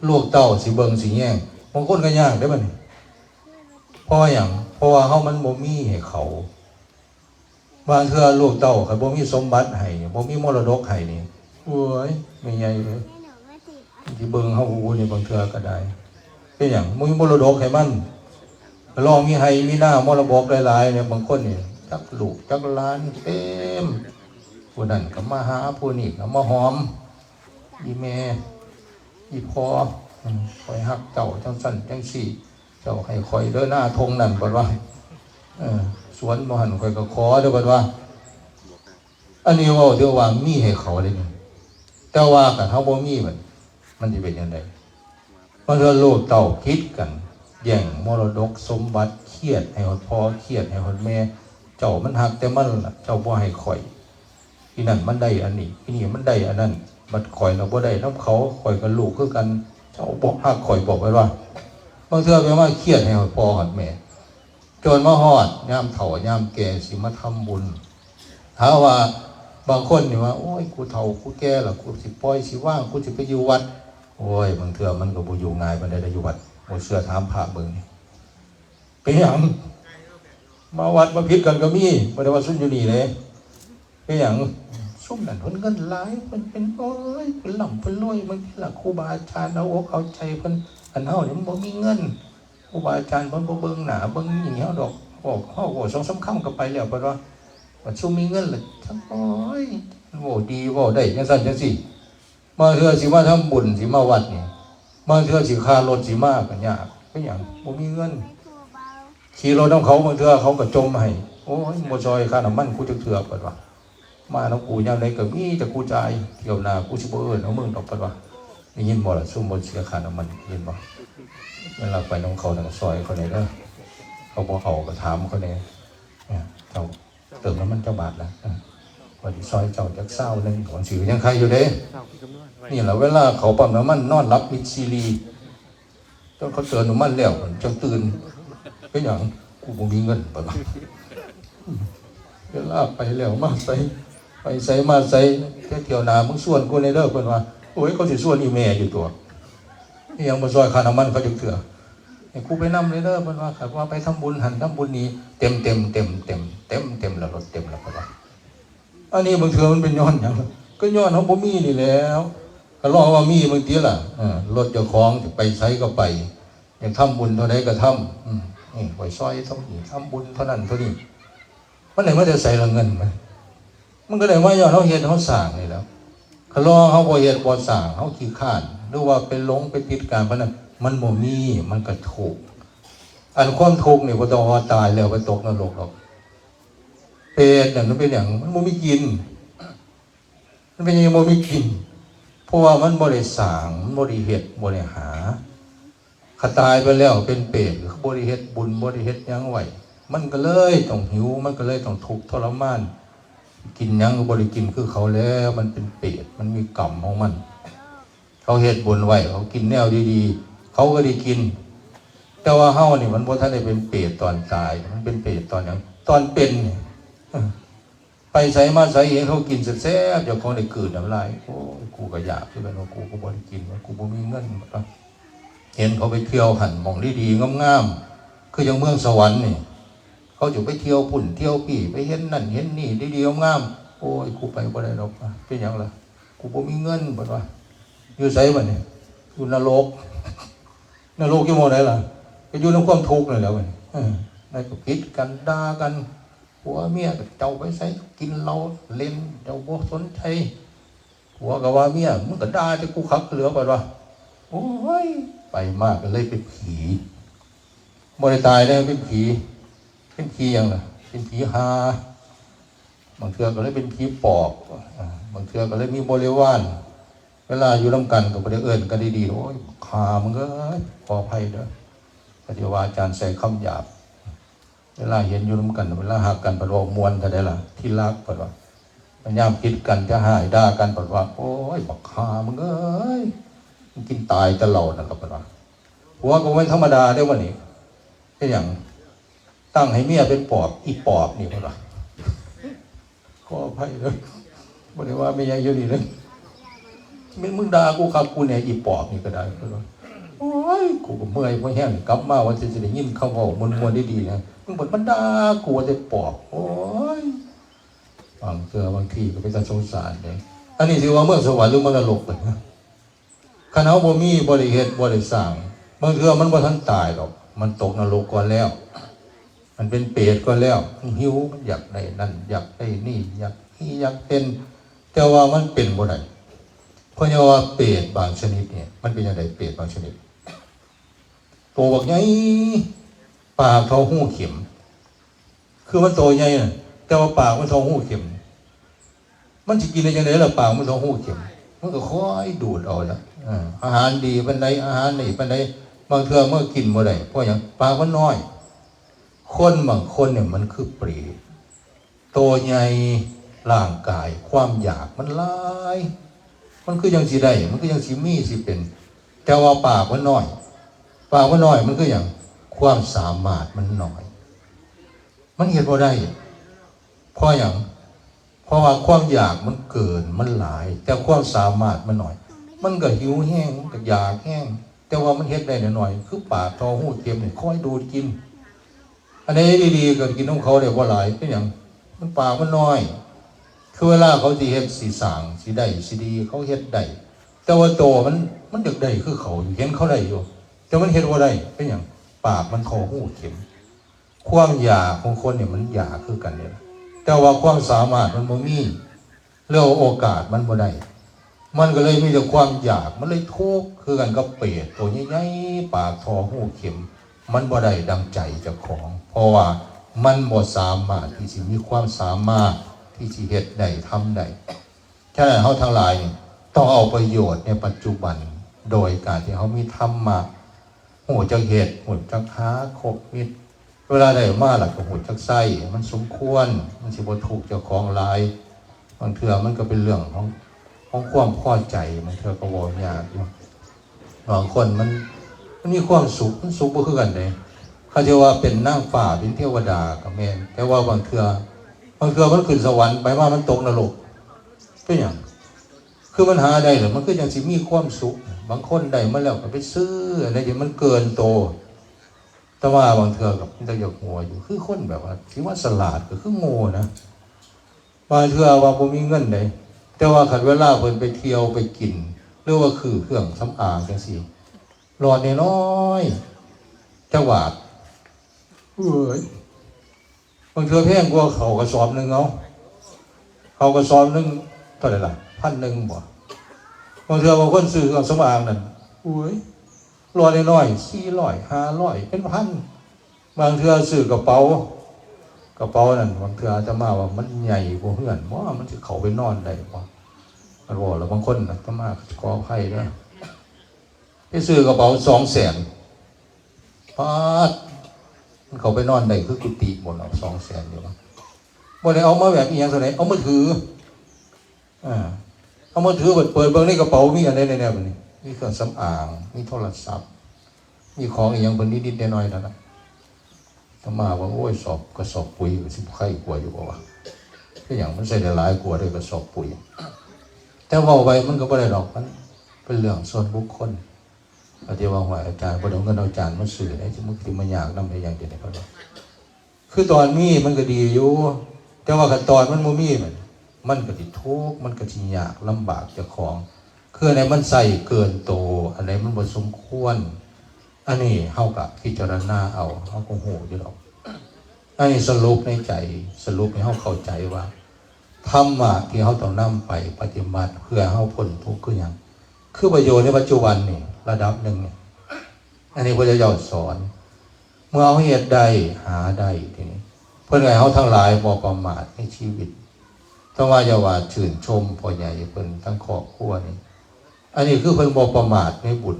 ลูกเต้าสิเบิงสิแย่งบางคนก็ยากได้บ่นี่เพราะว่าเขามันบ่มีให้เขาบางเทื่อลูกเต้าเขาบ่มีสมบัติให้บ่มีมรดกให้นี่โอ้ยไม่ใหญ่เลยที่เบิงเขานี่บางเทื่อก็ได้เป็นอย่างบ่มีมรดกให้มันลองมีให้มีหน้ามรดกหลายๆเนี่ยบางคนนี่จักลูกจักหลานเต็มผู้นั้นก็มาหาผู้นี้ก็มาหอมอีแม่อีพ่อคอยหักเจ้าจังสั่นจังสี่เจ้าให้คอยเดินหน้าทงนั่นบ่ว่าสวนบ่หันคอยก็ขอเด้อบ่ว่าอันนี้ว่าเดี๋ยวว่ามีให้เขาเลยนี่แต่ว่ากันเฮาบ่มีมันสิเป็นจังได๋มันก็โลกเต้าคิดกันแย่งมรดกสมบัติเครียดให้ฮอดพ่อเครียดให้ฮอดแม่เจ้ามันหักแต่มันล่ะเจ้าบ่ให้คอยที่นั่นมันได้อันนี้ที่นี่มันได้อันนั้นมันคอยเราบ่ได้น้ำเขาคอยกับลูกคือกันเจ้าบอกหักคอยบอกไว้ว่าบางเทื่อแปลว่าเครียดให้พ่อหัดแม่จนมาฮอดย่ามเฒ่าย่ามแก่สิมาทำบุญถ้าว่าบ บางคนนี่ว่าโอ้ยกูเฒ่ากูแก่แล้วกูสิปล่อยสิว่างกูสิไปอยู่วัดโอ้ยบางเทื่อมันก็บ่อยู่ง่ายปานใดได้อยู่วัดบ่เชื่อถามพระเบิ่งนี่เป็นหยังมาวัดมาผิดกันก็มีบ่ได้ว่าซุ่มอยู่นี่เลยเป็นหยังซุ่มนั่นเพิ่นเงินหลายเพิ่นเป็นโอ้ยเพิ่นร่ำเพิ่นรวยมันล่ะครูบาอาจารย์เอาอกเอาใจเพิ่นอันเฮานี่มันบ่มีเงินครูบาอาจารย์เพิ่นบ่เบิ่งหน้าเบิ่งหยังเฮาดอกบอกเฮาบ่2-3 คำก็ไปแล้วเพิ่นว่าว่าซุ่มมีเงินล่ะทั้งโอ้ยโว้ดีเว้าได้จังซั่นจังซี่มาเทื่อสิมาทำบุญสิมาวัดนี่มาเทื่อสิค่ารถสิมาก็ยากเป็นหยังบ่มีเงินขี่รถนำเขาบางเทื่อเขาก็จมให้โอ้ยบ่ซอยค่าน้ำมันกูจักเทื่อเพิ่นว่ามาน้ำกูยามใดก็มีแต่กูจ่ายเที่ยวหน้ากูสิบ่เอิ้นเอามึงดอกเพิ่นว่าได้ยินบ่ล่ะซุ่มบ่เสียค่าน้ำมันยินบ่เวลาไปน้องเขาทางซอยเขาได้เด้อเขาบ่เอาก็ถามเขาแน่เจ้าเติมน้ำมันเจ้าบาทละว่าสิซอยเจ้าจัก20นึงของสิยังใครอยู่เด้นี่แหละเวลาเขาปั๊มน้ำมันนอนรับมิดซีรีจนเขาเติมน้ำมันแล้วจังตื่นเป็นหยังกูบ่มีเงินเพิ่นว่าเวลาไปแล้วมาใส่ไปใส่มาใส่เที่ยวหน้ามึงส่วนกูในเด้อเพิ่นว่าโอ้ยเขาสิส่วนอีแม่อยู่ตัวนี่ยังบ่ซอยค่าน้ำมันเขาจังเถื่อให้กูไปนำเลยเด้อเพิ่นว่าครับว่าไปทำบุญหันทำบุญนี้เต็มแล้วรถเต็มแล้วเพิ่นว่าอันนี้บางเทื่อมันเป็นย้อนหยังก็ย้อนเฮาบ่มีนี่แล้วก็รอว่ามีบางทีล่ะรถเจ้าของจะไปใช้ก็ไปอยากทำบุญเท่าใดก็ทำนี่ไปซอยทำบุญเท่านั้นเท่านี้มันได้มาจะใส่ละเงินมันก็ได้ว่าย้อนเฮาเฮ็ดเฮาสร้างนี่แล้วก็รอเฮาบ่เฮ็ดบ่สร้างเฮาขี้คร้านหรือว่าไปหลงไปติดการพนันมันบ่มีมันก็ทุกข์อันความทุกข์นี่บ่ต้องว่าตายแล้วไปตกนรกหรอกเปรตนั่นมันเป็นหยังมันบ่มีกินมันเป็นหยังบ่มีกินเพราะว่ามันบ่ได้สร้างมันบ่ได้เฮ็ดบ่ได้หาถ้าตายไปแล้วเป็นเปรตหรือบ่ได้เฮ็ดบุญบ่ได้เฮ็ดหยังไว้มันก็เลยต้องหิวมันก็เลยต้องทุกข์ทรมานกินหยังก็บ่ได้กินคือเขาแล้วมันเป็นเปรตมันมีกรรมของมันเขาเฮ็ดบุญไว้เขากินแนวดีๆเขาก็ได้กินแต่ว่าเฮานี่มันบ่ทันได้เป็นเปรตตอนตายมันเป็นเปรตตอนหยังตอนเป็นไปใส่มาใส่เองเขากินแซ่บๆเจ้าของได้เกิดน้ำลายโอ้ยกูก็อยากคือกันว่ากูก็บ่ได้กินว่ากูบ่มีเงินเห็นเขาไปเที่ยวหันหม่องดีๆงามๆคืออย่างเมืองสวรรค์นี่เขาจะไปเที่ยวปุ่นเที่ยวปี่ไปเห็นนั่นเห็นนี่ดีๆงามๆโอ้ยกูไปบ่ได้ดอกเป็นหยังล่ะกูบ่มีเงินบ่ว่าอยู่ไสบัดนี้อยู่นรกอยู่หม้องใดล่ะก็อยู่ในความทุกข์นั่นแหละบัดนี้นั่นก็ผิดกันด่ากันผัวเมียก็เจ้าไปใส่กินเหล้าเล่นเจ้าบ่สนใจผัวก็ว่าเมียมึงก็ด่าแต่กูคักเหลือบัดว่าโอ้ยไปมากก็เลยเป็นผีบ่ได้ตายแล้วเป็นผีหยังล่ะเป็นผีหาบางเทื่อก็เลยเป็นผีปอบบางเทื่อก็เลยมีบริวารเวลาอยู่ร่วมกันก็บ่ได้เอิ้นกันดีๆโอ้ยขามึงเอ้ยขออภัยเด้อปฏิวาอาจารย์ใส่คำหยาบเวลาเห็นอยู่ร่วมกันเวลาหักกันปะว่าม่วนเท่าใดล่ะที่รักปะว่าพยายามคิดกันจะหายด่ากันปะว่าโอ้ยบักขามึงเอ้ยมึงกินตายตลอดนะครับปะว่าผัวก็ไม่ธรรมดาเด้อวันนี้เป็นหยังตั้งให้เมียเป็นปอบอีปอบนี่ปะว่าขออภัยเด้อบ่ได้ว่าไม่ยังอยู่นี่เลยมึงด่ากูครับกูเนี่ยอีปอบนี่ก็ได้ปะว่าโอ้ยกูก็เมื่อยเพราะแห้งกลับมาว่าจะได้ยินคำเว้ามวนๆดีๆนะมึงบ่มันด่ากูว่าจะปอบโอ้ยบางเทื่อบางทีก็เป็นการสงสารเลยอันนี้สิว่าเมืองสวรรค์หรือเมืองนรกเป็นนะคันเฮาบ่มีบ่ได้เฮ็ดบ่ได้สร้างบางเทื่อมันบ่ทันตายหรอกมันตกนรกก่อนแล้วมันเป็นเปรตก่อนแล้วมันหิวมันอยากได้นั่นอยากได้นี่อยากเป็นแต่ว่ามันเป็นบ่ได้เพราะว่าเปรตบางชนิดเนี่ยมันเป็นจังได๋เปรตบางชนิดตัวบักใหญ่ปากเท่าหูเข็มคือมันโตใหญ่น่ะแต่ว่าปากมันเท่าหูเข็มมันสิกินได้จังได๋ล่ะปากมันเท่าหูเข็มมันก็ค่อยดูดเอาล่ะอาหารดีปานใดอาหารนี่ปานใดบางเทื่อเมื่อกินบ่ได้เพราะหยังปากมันน้อยคนบางคนเนี่ยมันคือเปรตโตใหญ่ร่างกายความอยากมันหลายมันคือยังสิได้มันคือยังสิมีสิเป็นแต่ว่าปากมันน้อยมันคืออย่างความสามารถมันน้อยมันเฮ็ดบ่ได้เพราะอย่างเพ ราะว่าความอยากมันเกินมันหลายแต่ความสามารถมันหน่อยมันก็หิวแห้งมันก็อยากแห้งแต่ว่ามันเฮ็ดได้หน่อยคือปากทอหูเค็มเนี่ยค่อยดูดกินอันนี้ดีๆก็กินของเขาได้บ่หลายเป็นอย่างมันปากมันน้อยคือเวลาเขาสิเฮ็ดสิสร้างสิได้สิดีเขาเฮ็ดได้แต่ว่าโตมันอยากได้คือเขาอยู่เห็นเขาได้อยู่แต่มันเฮ็ดบ่ได้เป็นอย่างปากมันทอหูเค็มความอยากของคนเนี่ยมันอยากคือกันเนี่ยแต่ว่าความสามารถมันบ่มีเรื่องโอกาสมันบ่ได้มันก็เลยมีแต่ความอยากมันเลยทุกข์คือกันกับเปรตตัวใหญ่ๆปากทอหูเข็มมันบ่ได้ดังใจเจ้าของเพราะว่ามันบ่สามารถที่สิมีความสามารถที่สิเฮ็ดได้ทำได้ฉะนั้นเฮาทั้งหลายต้องเอาประโยชน์ในปัจจุบันโดยการที่เฮามีธรรมะหูจักเฮ็ดหูจักหาคบมิตรเวลาได้มาหลักก็หูจักใส่มันสมควรมันสิบ่ถูกเจ้าของหลายบางเทื่อมันก็เป็นเรื่องของความพอใจมันเธอก็วอยากอยู่บางคนมันมีความสุขมันสุขบ่คือกันเลยเขาจะว่าเป็นนางฟ้าเป็นเทวดากับแม่นแต่ว่าบางเทื่อมันขึ้นสวรรค์ไปว่ามันตกนรกเป็นอย่างคือมันหาได้หรือมันก็ยังสิมีความสุขบางคนได้มาแล้วก็ไปซื้ออะไรอย่างมันเกินโตแต่ว่าบางเทื่อกับมันจะหยกหัวอยู่คือคนแบบว่าที่ว่าสลาดก็คือโง่นะบางเทื่อว่าบ่มีเงินได้แต่ว่าขัดเวลาเพิ่นไปเที่ยวไปกินหรือว่าคือเครื่องสำอางจังซี่หลอดน้อยจังหวัดเอ้ยบางเทื่อแพงกว่าเขากระสอบนึงเอาเขากระสอบนึงเท่าไหร่ล่ะ1,000บ่บางเทื่อบางคนซื้อเครื่องสำอางนั่นโอ้ยหลอดน้อย400 500เป็นพันบางเทื่อซื้อกระเป๋านั่นบางเทื่ออาตมาว่ามันใหญ่กว่าเฮือนบ่มันสิเข้าไปนอนได้บ่มันบอกแล้วบางคนอาตมาขออภัยเด้อไปซื้อกระเป๋า200,000ปาดมันเข้าไปนอนได้คือกุฏิหมดแล้ว200,000อยู่บ่ได้เอามาแบบอีหยังซะไหนเอามาถือเอามาถือเปิดเบิ่งในกระเป๋ามีอันใดแน่ๆบัดนี้มีเครื่องสำอางมีโทรศัพท์มีของอีหยังเพิ่นนิดๆหน่อยๆนั่นน่ะอาตมาว่าโอ้ยกระสอบปุ๋ยก็สิไข้กว่าอยู่บ่วะคือหยังมันใส่ได้หลายกว่าด้วยกระสอบปุ๋ยแต่ว่าไปมันก็บ่ได้ดอกมันเป็นเรื่องส่วนบุคคลอาจารย์ว่าอาจารย์บ่ได้เอาเงินเอาจานมาซื้อได้สิมันยากนำได้อย่างเดียวนี่ก็ได้คือตอนมีมันก็ดีอยู่แต่ว่าขั้นตอนมันบ่มีมันก็สิทุกข์มันก็สิยากลำบากเจ้าของคืออันไหนมันใส่เกินโตอันไหนมันบ่สมควรอันนี้เฮาก็พิจารณาเอาเฮาก็ฮู้อยู่ดอกอันนี้สรุปในใจสรุปให้เฮาเข้าใจว่าธรรมะที่เขาต้องนำไปปฏิบัติเพื่อเขาพ้นทุกข์คืออย่างคือประโยชน์ในปัจจุบันนี่ระดับหนึ่งเนี่ยอันนี้พระเจ้าสอนเมื่อเขาเหตุใดหาใดทีนี้เพื่อนไงเขาทั้งหลายบ่ประมาทในชีวิตต้องว่าอย่าว่าชื่นชมพ่อใหญ่เพิ่นทั้งครอบครัวนี่อันนี้คือเพิ่นบ่ประมาทในบุญ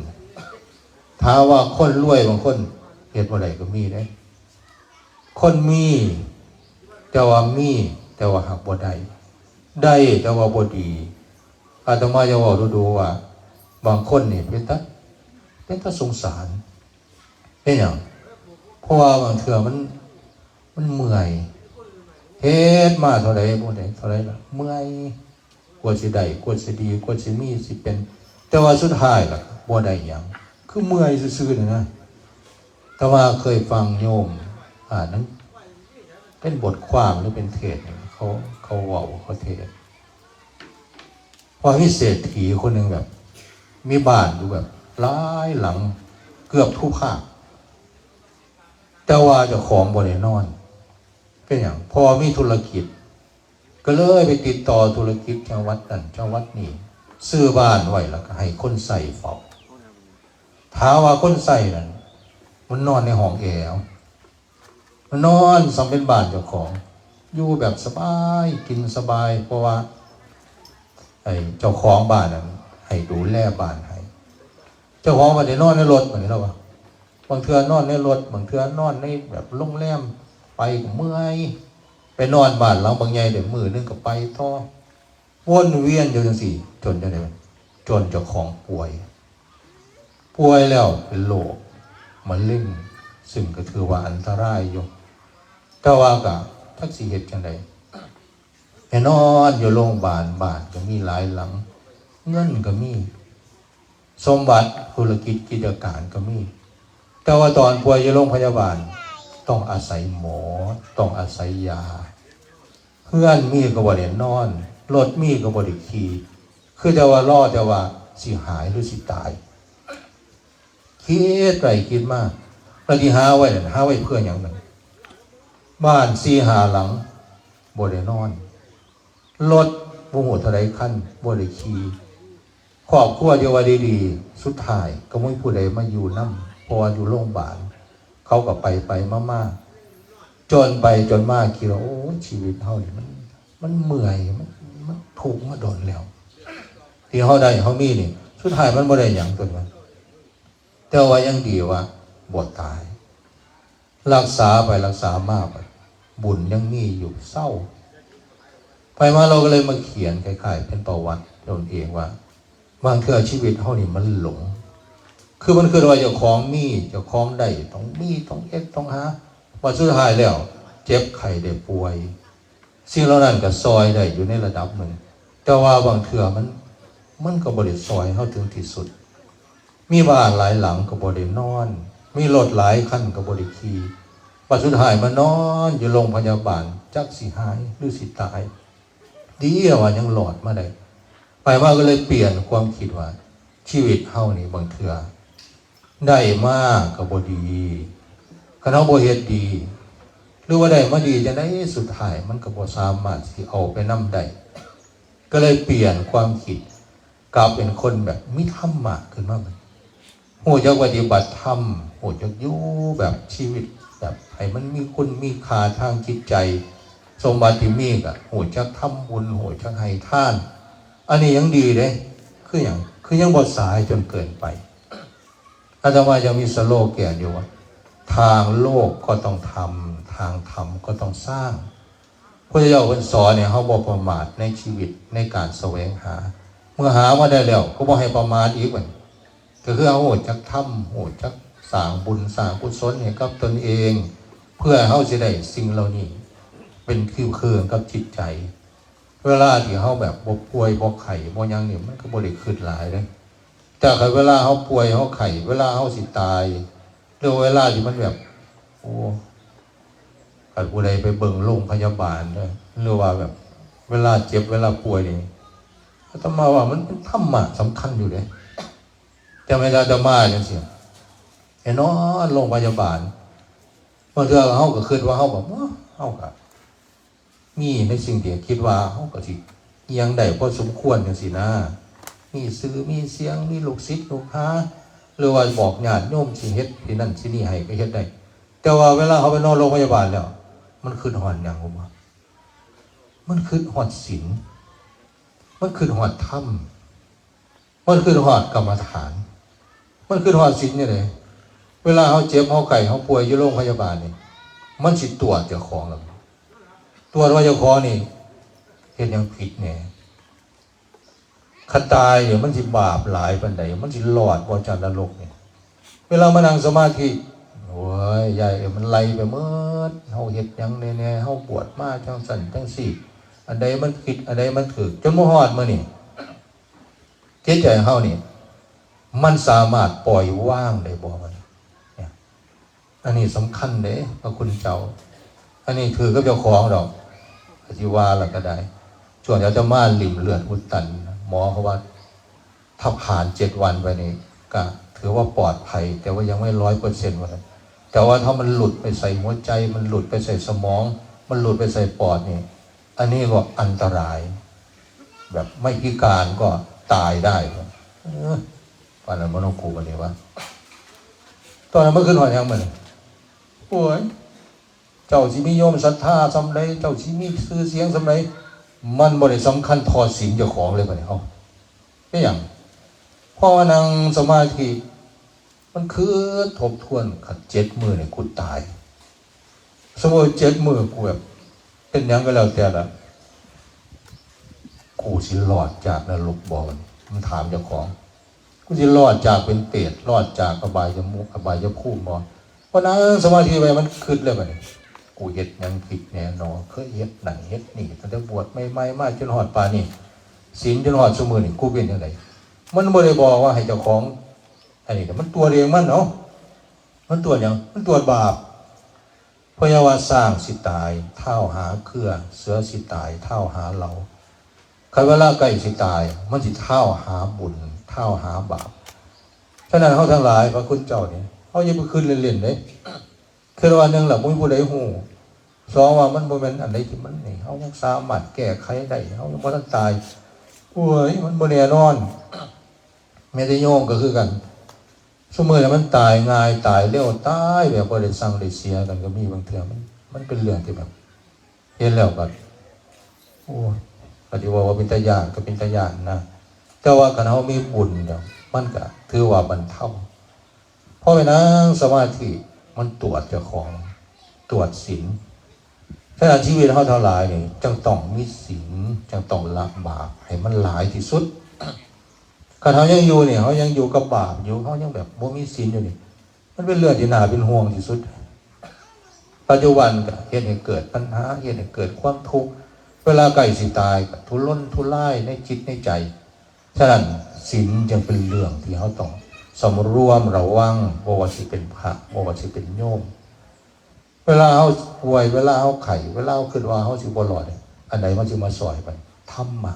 ถ้าว่าคนรวยบางคนเหตุบ่ได้ก็มีได้คนมีแต่ว่าหักบ่ได้แต่ว่าบ่ดีอาตมาจะว่าดูว่าบางคนนี่เป็นตาสงสารเป็นอย่างเพราะว่าบางเทื่อมันเมื่อยเฮ็ดมาเท่าไรบ่ได้เท่าไรล่ะเมื่อยกว่าสิได้กว่าสิดีกว่าสิมีสิเป็นแต่ว่าสุดท้ายล่ะบ่ได้หยังคือเมื่อยซื่อๆนะแต่ว่าเคยฟังโยมนั้นเป็นบทความหรือเป็นเทศน์เขาเว้าเขาเทศน์พอมีเศรษฐีคนหนึ่งแบบมีบ้านอยู่แบบหลายหลังเกือบทุกภาคแต่ว่าเจ้าของบ่ได้นอนเป็นอย่างพอมีธุรกิจก็เลยไปติดต่อธุรกิจจังหวัดนั้นจังหวัดนี้ซื้อบ้านไว้แล้วก็ให้คนใส่เฝ้าท้าว่าคนใส่นั่นมันนอนในห้องแอร์มันนอนสำเป็นบ้านเจ้าของอยู่แบบสบายกินสบายเพราะว่าไอ้เจ้าของบ้านนั้นให้ดูแลบ้านให้เจ้าของบ้านได้นอนในรถเหมือนเราว่าบางเทื่อนอนในรถบางเทื่อนอนในแบบโรงแรมไปก็เมื่อยไปนอนบ้านหลังบางใหญ่เดี๋ยวมือนึงก็ไปต่อวนเวียนอยู่จังซี่จนเจ้าของป่วยแล้วเป็นโรคมะเร็งซึ่งก็ถือว่าอันตรายอยู่แต่ว่าก็ทักสิเฮ็ดจังได๋ ให้นอนอยู่โรงพยาบาลบ้านก็มีหลายหลังเงินก็มีสมบัติธุรกิจกิจการก็มีแต่ว่าตอนป่วยอยู่โรงพยาบาลต้องอาศัยหมอต้องอาศัยยาเพื่อนมีก็บ่ได้นอนรถมีก็บ่ได้ขี่คือแต่ว่ารอแต่ว่าสิหายหรือสิตายคิดไปคิดมากแล้วที่หาไว้นั่นหาไว้เพื่ออย่างนั้นบ้าน4-5 หลังบ่ได้นอนรถบ่ฮู้เท่าใดคันบ่ได้ขี่ครอบครัวเดียวว่าดีๆสุดท้ายก็บ่มีผู้ใดมาอยู่นำเพราะว่าอยู่โรงพยาบาลเขาก็ไปมาจนไปจนมาคิดว่าโอ้ชีวิตเฮานี่มันเมื่อยมันทุกข์มาโดนแล้วที่เฮาได้เฮามีนี่สุดท้ายมันบ่ได้หยังตัวมันแต่ว่ายังดีว่าบ่ตายรักษาไปรักษามาไปบุญยังมีอยู่เศร้าไปมาเราก็เลยมาเขียนคล้ายๆเป็นประวัติตนเองว่าบางเทื่อชีวิตเฮานี่มันหลงคือมันคือว่าเจ้าของมีเจ้าของได้ต้องมีต้องเอ็ดต้องหาว่าสุดท้ายแล้วเจ็บไข้ได้ป่วยสิ่งเหล่านั้นก็ซอยได้อยู่ในระดับหนึ่งแต่ว่าบางเทื่อมันก็บ่ได้ซอยเฮาถึงที่สุดมีบ้านหลายหลังก็บ่ได้นอนมีรถหลายคันก็บ่ได้ขี่ว่าสุดท้ายมานอนอยู่โรงพยาบาลจักสิหายหรือสิตายดีว่ายังหลอดมาได้ไปมาก็เลยเปลี่ยนความคิดว่าชีวิตเฮานี่บางเทื่อได้มากก็บ่ดีคันเฮาบ่เฮ็ดดีหรือว่าได้มาดีจังได๋สุดท้ายมันก็บ่สามารถสิเอาไปนำได้ก็เลยเปลี่ยนความคิดกลับเป็นคนแบบมีธรรมะขึ้นมาบัดฮู้จักปฏิบัติธรรมฮู้จักอยู่แบบชีวิตแบบให้มันมีคุณมีค่าทางจิตใจสมบัติที่มีก็ฮู้จักทำบุญฮู้จักให้ทานอันนี้ยังดีเด้คือยังบ่สายจนเกินไปอาตมายังมีสโลแกนอยู่ว่าทางโลกก็ต้องทำทางธรรมก็ต้องสร้างพระเจ้าสอนเนี่ยเฮาบ่ประมาทในชีวิตในการแสวงหาเมื่อหามาได้แล้วก็บ่ให้ประมาทอีกเหมือนก็คือเอาโหดจักทำโหดจักสร้างบุญสร้างกุศลให้กับตนเองเพื่อเฮาสิได้สิ่งเหล่านี้เป็นคิวเครื่องกับจิตใจเวลาที่เฮาแบบบ่ป่วยบ่ไข้บ่หยังนี่มันก็บ่ได้คิดหลายเด้แต่เวลาเฮาป่วยเฮาไข้เวลาเฮาสิตายหรือเวลาที่มันแบบโอ้คันผู้ใดไปเบิ่งโรงพยาบาลเด้อหรือว่าแบบเวลาเจ็บเวลาป่วยนี่อาตมาว่ามันเป็นธรรมะสำคัญอยู่เด้แต่ไม่ได้อาตมาจังซี่ไอ้น้อโรงพยาบาลบางเทื่อเฮาก็คิดว่าเฮาแบบเฮาก็มีในสิ่งที่คิดว่าเฮาก็สิอิหยังได้พอสมควรจังซี่นะมีสื่อมีเสียงมีลูกศิษย์ลูกหาหรือว่าบอกญาติโยมสิเฮ็ดที่นั่นสินี่ให้ก็เฮ็ดได้แต่ว่าเวลาเขาไปนอนโรงพยาบาลแล้วมันคิดฮอดหยังบ่ว่ามันคิดฮอดศีลมันคิดฮอดธรรมมันคิดฮอดกรรมฐานมันคิดฮอดศีลนี่เลยเวลาเขาเจ็บเขาไข้เขาป่วยอยู่โรงพยาบาลนี่มันสิตรวจเจ้าของแล้วตรวจว่าเจ้าของนี่เฮ็ดหยังผิดแน่คันตายเนี่ยมันสิบาปหลายปานใดมันสิรอดบ่จากนรกนี่เวลามานั่งสมาธิโอ้ยยายมันไล่ไปหมดเฮาเฮ็ดหยังแน่ๆเฮาปวดมาจังสั่นจังซี่อันใดมันผิดอันใดมันถูกจนบ่ฮอดมื้อนี่จิตใจเฮานี่มันสามารถปล่อยว่างได้บ่มันเนี่ยอันนี้สำคัญเด้พระคุณเจ้าอันนี้ถือกับเจ้าของดอกสิว่าแล้วก็ได้ช่วงเดี๋ยวจะมาลิ่มเลือดอุดตันหมอเขาว่าถ้าผ่าน7 วันไปนี่ก็ถือว่าปลอดภัยแต่ว่ายังไม่100%ว่านั้นแต่ว่าถ้ามันหลุดไปใส่หัวใจมันหลุดไปใส่สมองมันหลุดไปใส่ปอดนี่อันนี้ก็อันตรายแบบไม่พิการก็ตายได้ตอนนั้นมันต้องกูกันดีวะตอนนั้นมันขึ้นหอยยังมันโอ้ยเจ้าสิมีโยมศรัทธาสำไรเจ้าสิมีชื่อเสียงสำไรมันบ่ได้สำคัญทอดศีลเจ้าของเลยป่ะเนี่ยเป็นอย่างพอนั่งสมาธิมันคือทบทวนขัด7 มื้อเนี่ยกูตายสมมติ7 มื้อกูแบบเป็นยังก็แล้วแต่ละกูสิรอดจากนรกบ่มันถามเจ้าของกูสิรอดจากเป็นเปรตรอดจากอบายภูมิบ่เพราะนั้นสมาธิไปมันคิดเลยป่ะเนี่ยกู กูเฮ็ดหยังผิดแน่นอนเคยเฮ็ดนั่นเฮ็ดนี่ตั้งแต่บวชใหม่ๆมาจนฮอดป่านนี้ศีลจนฮอดซุมื้อนี่กูเป็นจังไดมันบ่ได้บอกว่าให้เจ้าของอันนี้มันตัวเองมันเนาะมันตัวหยังมันตัวบาปเพราะว่าสร้างสิตายเท่าหาเครือเสือสิตายเท่าหาเหลาใครเวลาใกล้สิตายมันสิเท่าหาบุญเท่าหาบาปฉะนั้นเฮาทั้งหลายพระคุณเจ้านี่เฮาอย่าไปคืนเล่นๆเด้คือว่านึงล่ะบ่มีผู้ใดฮู้สองว่ามันบ่แม่นอันใดที่มันนี่เฮายังสามารถแก้ไขได้เฮายังบ่ทันตายโอ้ยมันบ่แน่นอนแม้แต่โยมก็คือกันซุมื้อนี้มันตายง่ายตายเร็วตายแบบบ่ได้สั่งได้เสียกันก็มีบางเทื่อมันเป็นเรื่องที่แบบเห็นแล้วก็โอ้ยก็สิว่าเป็นตาย้านก็เป็นตาย้านนะแต่ว่าคันเฮามีบุญเนี่ยมันก็ถือว่าบรรเทาเพราะไปนั่งสมาธิมันตรวจเจ้าของตรวจศีลฉะนั้นชีวิตเฮาทั้งหลายนี่จึงต้องมีศีลจึงต้องละบาปให้มันหลายที่สุดคันเฮายังอยู่เนี่ยเฮายังอยู่กับบาปอยู่เฮายังแบบบ่มีศีลอยู่นี่มันเป็นเรื่องที่น่าเป็นห่วงที่สุดปัจจุบันก็เฮ็ดให้เกิดปัญหาเฮ็ดให้เกิดความทุกข์เวลาใกล้สิตายก็ทุรนทุรายในจิตในใจฉะนั้นศีลจึงเป็นเรื่องที่เฮาต้องสำรวมระวังบ่ว่าสิเป็นพระบ่ว่าสิเป็นโยมเวลาเฮาป่วยเวลาเฮาไข้เวลาเฮาคิดว่าเฮาสิบ่รอดอันไหนมันสิมาสอยไปธรรมะ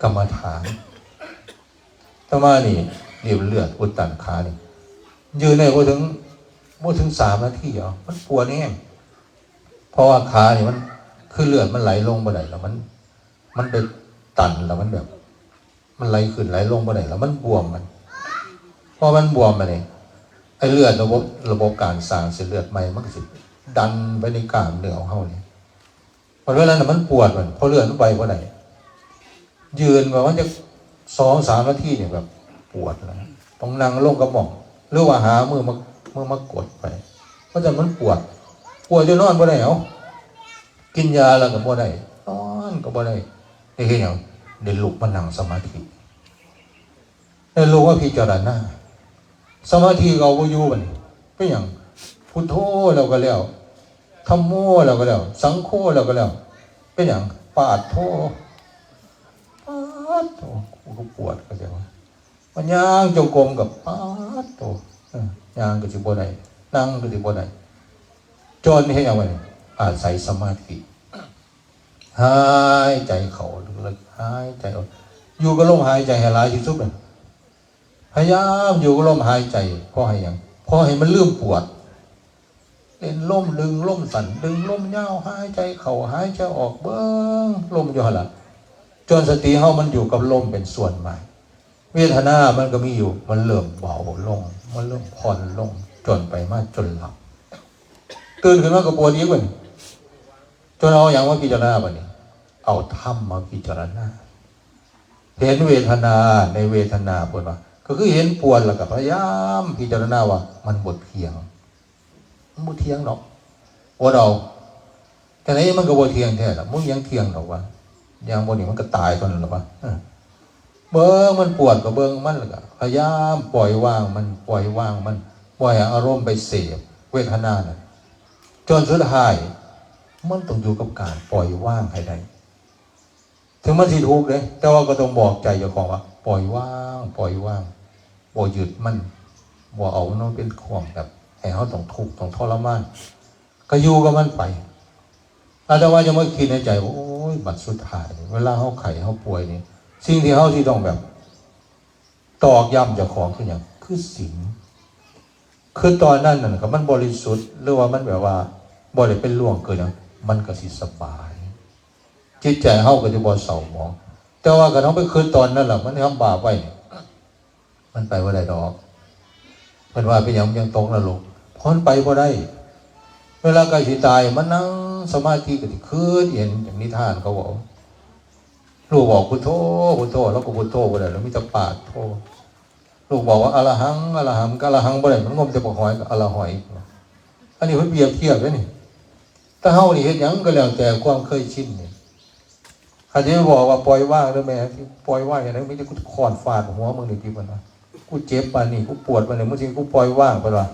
กรรมฐานต่อมานี่เลือดอุดตันขานี่ยืนได้บ่ถึง3 นาทีมันปวดแห้งเพราะว่าขานี่มันคือเลือดมันไหลลงบ่ได้แล้วมันไปตันแล้วมันแบบมันไหลขึ้นไหลลงบ่ได้แล้วมันบวมมันพอมันบวมมานี่ไอ้เลือดระบบการสร้างเส้นเลือดใหม่มันก็สิดันไปในกล้ามเนื้อของเฮานี่พอเวลานั้นมันปวดมันพอเลือดมันไปบ่ได้ยืนว่ามันจะ2-3 นาทีเนี่ยแบบปวดแล้วต้องนั่งลงกระหม่อมหรือว่าหามือมากดไปเพราะฉะนั้นมันปวดจนนอนบ่ได้กินยาแล้วก็บ่ได้นอนก็บ่ได้นี่คือหยังได้ลุกมานั่งสมาธิได้รู้ว่าพิจารณาสมาธิเราบ่อยู่บัดนี้เป็นหยังพุทโธแล้วก็แล้วธัมโมแล้วก็แล้วสังโฆแล้วก็แล้วเป็นหยังปาดโธกูก็ปวดก็จะว่ามันย่างจงกรมกับปาดโธย่างก็สิบ่ได้นั่งก็สิบ่ได้จนเฮ็ดหยังไว้อาศัยสมาธิหายใจเข้าลึกๆหายใจออกอยู่กับลมหายใจให้หลายที่สุดเลยพยายามอยู่กับลมหายใจเพราะให้หยังเพราะให้มันลืมปวดเล่นลมดึงลมสั่นดึงลมยาวหายใจเข้าหายใจออกเบิ่งลมอยู่หั่นล่ะจนสติเฮามันอยู่กับลมเป็นส่วนใหม่เวทนามันก็มีอยู่มันเริ่มเบาลงมันเริ่มผ่อนลงจนไปมาจนหลับตื่นขึ้นมาก็ปวดอีกบัดนี้จนเอาอย่างว่าพิจารณาบัดนี้เอาธรรมมาพิจารณาเห็นเวทนาในเวทนาเพิ่นว่าก็คือเห็นปวดแล้วก็พยายามพิจารณาว่ามันบ่เที่ยงมันบ่เที่ยงดอกบ่เอาแต่ไหนมันก็บ่เที่ยงแท้ล่ะมึงยังเที่ยงดอกว่าอย่างบ่นี่มันก็ตายตอนนั้นล่ะว่าเบิ่งมันปวดก็เบิ่งมันแล้วก็พยายามปล่อยวางมันปล่อยวางมันปล่อยอารมณ์ไปเสพเวทนาน่ะจนสุดท้ายมันต้องอยู่กับการปล่อยวางให้ได้ถึงมันสิทุกข์เด้แต่ว่าก็ต้องบอกใจเจ้าของว่าปล่อยวางบ่ยึดมันบ่เอามันเป็นของแบบให้เฮาต้องทุกข์ต้องทรมานก็อยู่กับมันไปอาจจะว่าจะมาคิดในใจว่าโอ้ยบัดสุดท้ายเวลาเฮาไข้เฮาป่วยนี่สิ่งที่เฮาที่ต้องแบบตอกย้ำเจ้าของคือหยังคือศีลคือตอนนั้นน่ะก็มันบริสุทธิ์หรือว่ามันแบบว่าบ่ได้เป็นล่วงเกินหยังมันก็สิสบายจิตใจเฮาก็จะบ่เศร้าหมองแต่ว่าก็ต้องไปคืนตอนนั้นล่ะมันทำบาปไว้มันไปบ่ได้ดอกเพิ่นว่าเป็นหยังยังตกนรกเพราะมันไปบ่ได้เวลาใกล้สิตายมันนั่งสมาธิก็สิคืนเห็นอย่างนิทานเขาบอกลูกบอกพุทโธพุทโธแล้วก็พุทโธบ่ได้แล้วมีแต่ปาดโธลูกบอกว่าอรหังอรหังก็อรหังบ่ได้มันงมแต่บ่หอยก็อรหอยอันนี้เพิ่นเปรียบเทียบเด้นี่ถ้าเฮานี่เฮ็ดหยังก็แล้วแต่ความเคยชินนี่คันสิบอกว่าปล่อยว่างเด้อแม่ที่ปล่อยว่างอย่างนั้นมีแต่กูค้อนฟาดหัวมึงนี่ที่เพิ่นว่ากูเจ็บปานนี้กูปวดปานนี้มึงสิกูปล่อยว่างเพิ่นว่า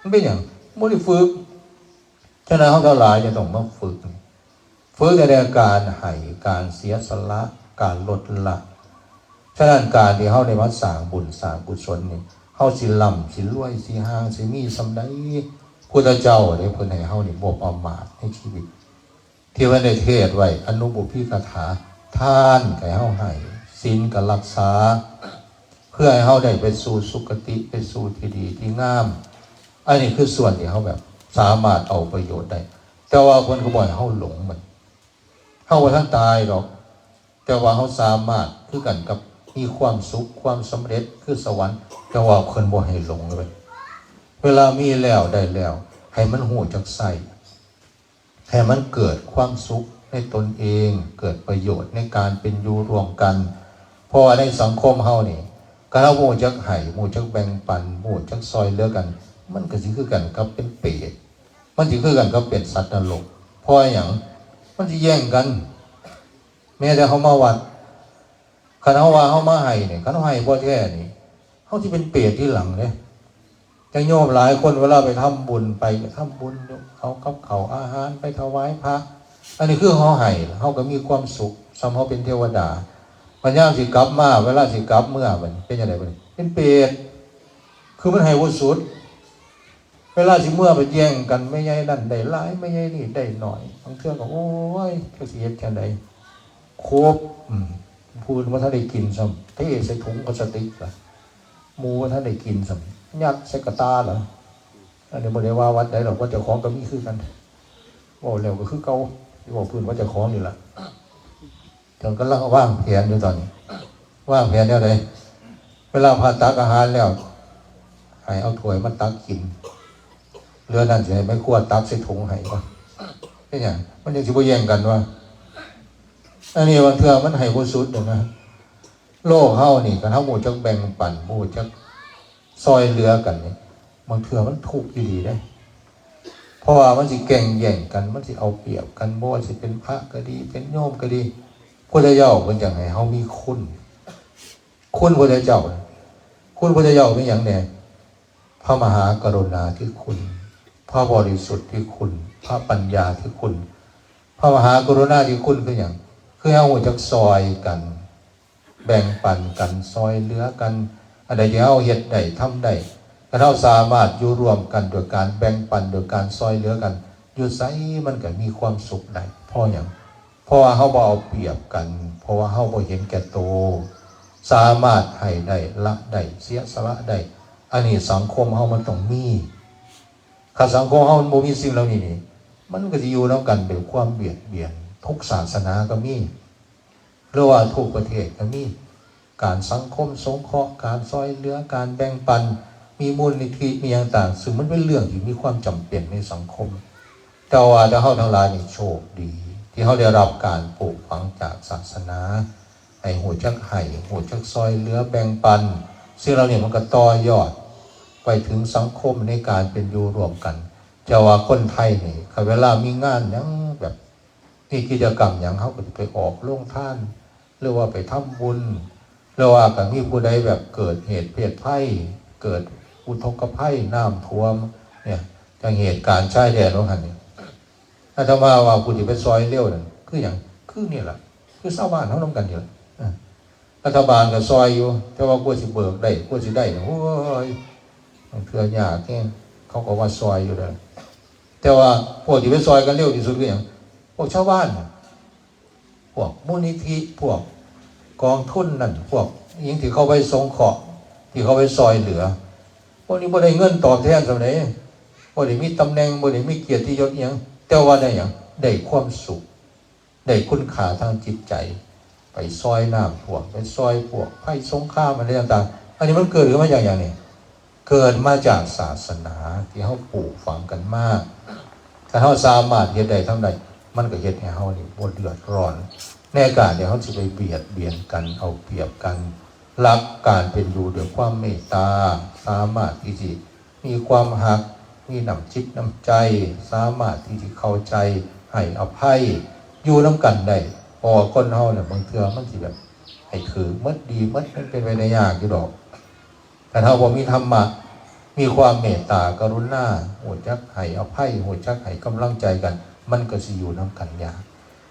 มันเป็นหยังบ่ได้ฝึก ฉะนั้นเขาทั้งหลายจะต้องมาฝึกในการให้การเสียสละการลดละฉะนั้นการที่เขาได้มาสร้างบุญสร้างกุศลนี่เขาสิล่ำสิรวยสิห่างสิมีสำได้พุทธเจ้าได้เพิ่นให้เขานี่บ่ประมาทในชีวิตที่ว่าได้เทศไว้อนุบุพพิกถาทานให้เขาให้ศีลก็รักษาเพื่อให้เขาได้ไปสู่สุคติไปสู่ที่ดีที่งามอันนี้คือส่วนที่เขาแบบสามารถเอาประโยชน์ได้แต่ว่าคนเขาบอกให้เขาหลงมันเขาว่าท่านตายหรอกแต่ว่าเขาสามารถคือกันกับมีความสุขความสำเร็จคือสวรรค์แต่ว่าคนบ่ให้หลงเลยเวลามีแล้วได้แล้วให้มันหูจักใส่ให้มันเกิดความสุขในตนเองเกิดประโยชน์ในการเป็นอยู่รวมกันเพราะว่าในสังคมเฮานี่การเอาหมู่จักให้หมู่จักแบ่งปันหมู่จักซอยเหลือกันมันก็สิคือกันกับเป็นเปรตมันสิคือกันกับเป็นสัตว์นรกเพราะอย่างมันสิแย่งกันแม้แต่เขามาวัดคันเฮาว่าเฮามาให้เนี่ยคันเฮาให้บ่แท้นี่เฮาสิเป็นเปรตที่หลังเด้จังโยมหลายคนเวลาไปทำบุญไปทำบุญเอากับข้าวอาหารไปถวายพระอันนี้คือเฮาให้เฮาก็มีความสุขสำเฮาเป็นเทวดาปัญญาสิกลับมาเวลาสิกลับเมื่อมันเป็นจังได๋บัดนี้เป็นเปรตคือมันให้บ่สุดเวลาสิเมื่อไปแย่งกันไม่ใหญ่นั่นได้หลายไม่ใหญ่นี่ได้น้อยบางเทื่อก็โอ้ยก็สิเฮ็ดจังได๋ครบพูดว่าถ้าได้กินซ้ำเทใส่ถุงพลาสติกล่ะหมูว่าถ้าได้กินซ้ำยัดใส่กระตาเหรออันนี้บ่ได้ว่าวัดใดหรอกว่าเจ้าของก็มีคือกันว่าแล้วก็คือเก่าที่บอกพื้นว่าเจ้าของนี่ล่ะจนกำลังว่างแผนอยู่ตอนนี้ว่างแผนแนวใดเวลาพาตักอาหารแล้วให้เอาถ้วยมาตักกินเรือนั่นสิให้ไม่ควรตักใส่ถุงให้ว่าเป็นหยังมันยังสิบ่แย่งกันว่าอันนี้บางเทื่อมันให้บ่สุดนะโลกเฮานี่กันเฮาหมู่จักแบ่งปันหมู่จักซอยเหลือกันนี่บางเทื่อมันทุกข์อยู่ดีได้เพราะว่ามันสิแข่งแย่งกันมันสิเอาเปรียบกันบ่ว่าสิเป็นพระก็ดีเป็นโยมก็ดีพุทธเจ้าเพิ่นจังให้เฮามีคุณพุทธเจ้าคุณพุทธเจ้าเป็นหยังแน่พระมหากรุณาธิคุณพระบริสุทธิ์ที่คุณพระปัญญาที่คุณพระมหากรุณาธิคุณคือหยังคือเอาจักซอยกันแบ่งปันกันซอยเหลือกันอันใดที่เฮาเฮ็ดได้ทำได้ก็เฮาสามารถอยู่รวมกันโดยการแบ่งปันโดยการซอยเหลือกันอยู่ไสมันก็มีความสุขได้เพราะหยังเพราะว่าเฮาบ่เอาเปรียบกันเพราะว่าเฮาบ่เห็นแก่ตัวสามารถให้ได้ละได้เสียสละได้อันนี้สังคมเฮามันต้องมีถ้าสังคมเฮามันบ่มีสิ่งเหล่านี้นี่มันก็สิอยู่นำกันด้วยความเบียดเบียนทุกศาสนาก็มีหรือว่าทุกประเทศก็มีการสังคมสงเคราะห์การซอยเหลือการแบ่งปันมีมูลนิธิมีอย่างต่างซึ่งมันเป็นเรื่องที่มีความจำเป็นในสังคมแต่ว่าเฮาทั้งหลายนี่โชคดีที่เฮาได้รับการปลูกฝังจากศาสนาให้หูจักให้หูจักซอยเหลือแบ่งปันซึ่งเราเนี่ยมันก็ต่อยอดไปถึงสังคมในการเป็นอยู่ร่วมกันแต่ว่าคนไทยนี่เวลามีงานยังแบบนี่กิจกรรมอย่างเขาก็จะไปออกโรงทานหรือว่าไปทำบุญหรือว่าก็มีผู้ใดแบบเกิดเหตุเพศภัยเกิดอุทกภัยน้ำท่วมเนี่ยจากเหตุการณ์ชายแดนว่าหันนี่ถ้าจะว่าผู้ที่ไปซอยเลี้ยวนั่นคืออย่างคือนี่แหละคือชาวบ้านเขาทำกันอยู่รัฐบาลก็ซอยอยู่แต่ว่ากลัวสิเบิกได้กลัวสิได้โอ้ยเพื่อยากแค่เขาก็ว่าซอยอยู่เลยแต่ว่าพวกที่ไปซอยกันเร็วที่สุดคืออย่างพวกชาวบ้านพวกมูลนิธิพวกกองทุนนั่นพวกยิ่งที่เขาไปสงเคราะห์ที่เขาไปซอยเหลือพวกนี้บ่ได้เงินตอบแทนสำหรับบ่ได้มีตำแหน่งบ่ได้มีเกียรติยศอย่างแต่ว่าได้อย่างได้ความสุขได้คุณค่าทางจิตใจไปซอยน้ำท่วมไปซอยพวกภัยสงครามอะไรต่างๆอันนี้มันเกิดขึ้นมาอย่างนี้เกิดมาจากศาสนาที่เขาปลูกฝังกันมากถ้าเขาสามารถเฮ็ดได้ทั้งใดมันก็เฮ็ดให้เขานี่บ่เดือดร้อนในการเดี๋ยวเขาจะไปเบียดเบียนกันเอาเปรียบกันรักการเป็นอยู่ด้วยความเมตตาสามารถที่จะมีความหักมีน้ำจิตน้ำใจสามารถที่จะเข้าใจให้อภัยอยู่น้ำกันได้พอคนเฮาเนี่ยบางเทื่อมันสิแบบให้ถือมัดดีมัดมันเป็นไปได้ยากอยู่ดอกแต่ถ้าบ่มีธรรมะ มีความเมตตากรุณาหัวจักให้อภัยหัวจักให้กำลังใจกันมันก็สิอยู่นำกันยาก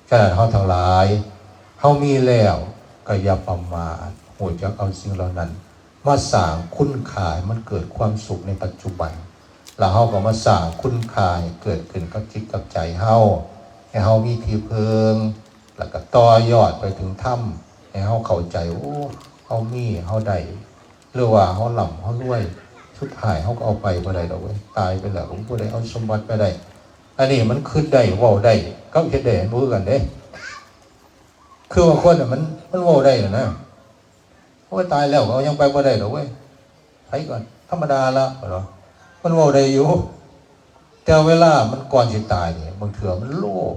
ฉะนั้นเฮาทั้งหลายเฮามีแล้วก็อย่าประมาทหัวจักเอาสิ่งเหล่านั้นมาสร้างคุณค่ามันเกิดความสุขในปัจจุบันแล้วเฮาก็มาสร้างคุณค่าเกิดขึ้นกับจิตกับใจเฮาให้เฮามีที่พึ่งแล้วก็ต่อยอดไปถึงธรรมให้เฮาเข้าใจโอ้เฮามีเฮาได้หรือว่าเฮาหล่ำเฮารวยสุดท้ายเขาก็เอาไปบ่ได้ดอกเว้ยตายไปแล้วผมบ่ได้เอาสมบัติไปได้อันนี้มันขึ้นได้เว้าได้ก็เฮ็ดได้บ่คือกันเด้คือว่าคนน่ะมันเว้าได้นะโอ้ยตายแล้วเขายังไปบ่ได้ดอกเว้ยไปก่อนธรรมดาละเหรอมันเว้าได้อยู่แต่เวลามันก่อนสิตายเนี่ยบางเถื่อมันโลภ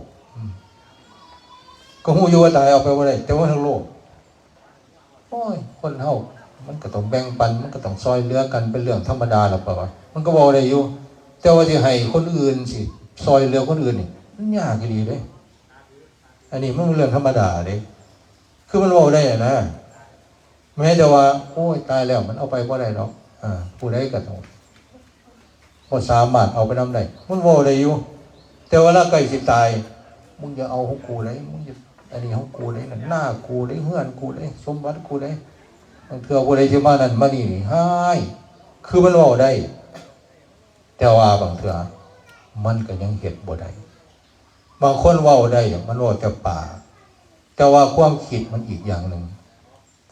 ก็ฮู้อยู่ว่าตายเอาไปบ่ได้แต่ว่าทั้งโลภโอ้ยคนเฮามันก็ต้องแบ่งปันมันก็ต้องซอยเหลือกันเป็นเรื่องธรรมดาแล้วเปล่าวะมันก็บอกได้อยู่แต่ว่าที่ให้คนอื่นสิซอยเหลือคนอื่นนี่มันยากดีเลยอันนี้มันเป็นเรื่องธรรมดาเลยคือมันบอกได้นะแม้แต่ว่าโอ้ยตายแล้วมันเอาไปบ่ได้หรอกผู้ใดก็ต้องบ่สามารถเอาไปนำได้มันบอกได้อยู่แต่ว่าละใกล้สิตายมึงจะเอาของกูได้มึงจะอันนี้ของกูได้หน้ากูได้เฮือนกูได้สมบัติกูได้เถื่อผู้ใดที่มานั่นมานี่ให้คือมันเว้าได้แต่ว่าบางเถื่อมันก็ยังเฮ็ดบ่ได้บางคนเว้าได้มันเว้าแต่ปากแต่ว่าความคิดมันอีกอย่างหนึ่ง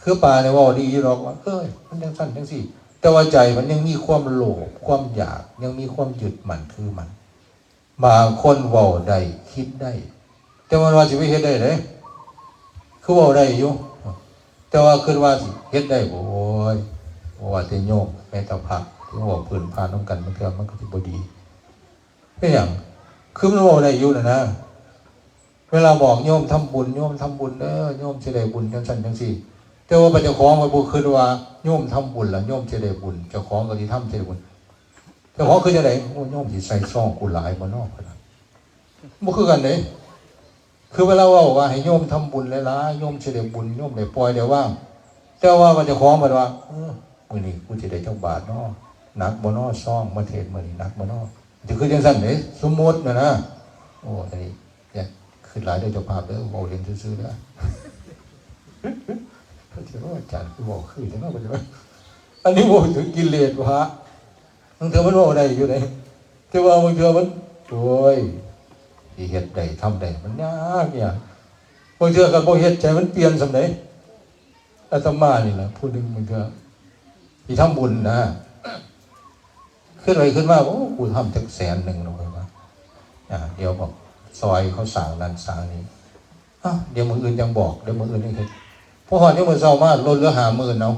คือปากเนี่ยเว้าดีอยู่หรอกว่ามันจังซั่นจังซี่แต่ว่าใจมันยังมีความโลภความอยากยังมีความยึดมั่นถือมันบางคนเว้าได้คิดได้แต่ว่าสิไปเฮ็ดได้เด้คือเว้าได้อยู่แต่ว่าคิดว่าสิเฮ็ดได้บ่โอ้ยว่าแต่โยมแม่ตาพระที่ว่าพื้นพานนำกันมันก็สิบ่ดีเป็นหยังคือมันเว้าได้อยู่นะเวลาบอกโยมทำบุญโยมทำบุญเด้อโยมสิได้บุญจังซั่นจังซี่แต่ว่าเจ้าของก็บ่คิดว่าโยมทำบุญแล้วโยมสิได้บุญเจ้าของก็สิทำสิได้บุญเจ้าของคือจังได๋โอ้โยมสิใส่ซองกูหลายบ่เนาะพุ่นน่ะบ่คือกันเด้คือเวลาเว้าว่าให้โยมทำบุญหลายๆโยมสิได้บุญโยมได้ปล่อยได้ว่างแต่ว่าเจ้าของบัดว่ามื้อนี้กูสิได้จักบาทเนาะหนักบ่เนาะซองมาเทศมื้อนี้หนักบ่เนาะสิคือจังซั่นเด้สมมุตินะโอ้อันนี้อยากขึ้นหลายเด้อเจ้าภาพเด้อเว้าเล่นซื่อๆเด้อเขาสิว่าอาจารย์คือเว้าคือจังเนาะบ่ได้อันนี้เว้าถึงกิเลสวะบางเทื่อมันเว้าได้อยู่เด้แต่ว่าบางเทื่อมันโอ้ยที่เฮ็ดได้ทำได้มันยากเนี่ยบางเทื่อก็บ่เฮ็ดใจมันเปลี่ยนซำใดอาตมานี่ล่ะผู้นึงบางเทื่อที่ทำบุญนะขึ้นไปขึ้นมาโอ้กูทำจัก100,000นึงแล้วว่าเดี๋ยวบอกซอยเขาสร้างนั้นสร้างนี้เดี๋ยวมื้ออื่นยังบอกเดี๋ยวมื้ออื่นยังเฮ็ดพอฮอดยามมื้อเช้ามาลดเหลือ50,000เอา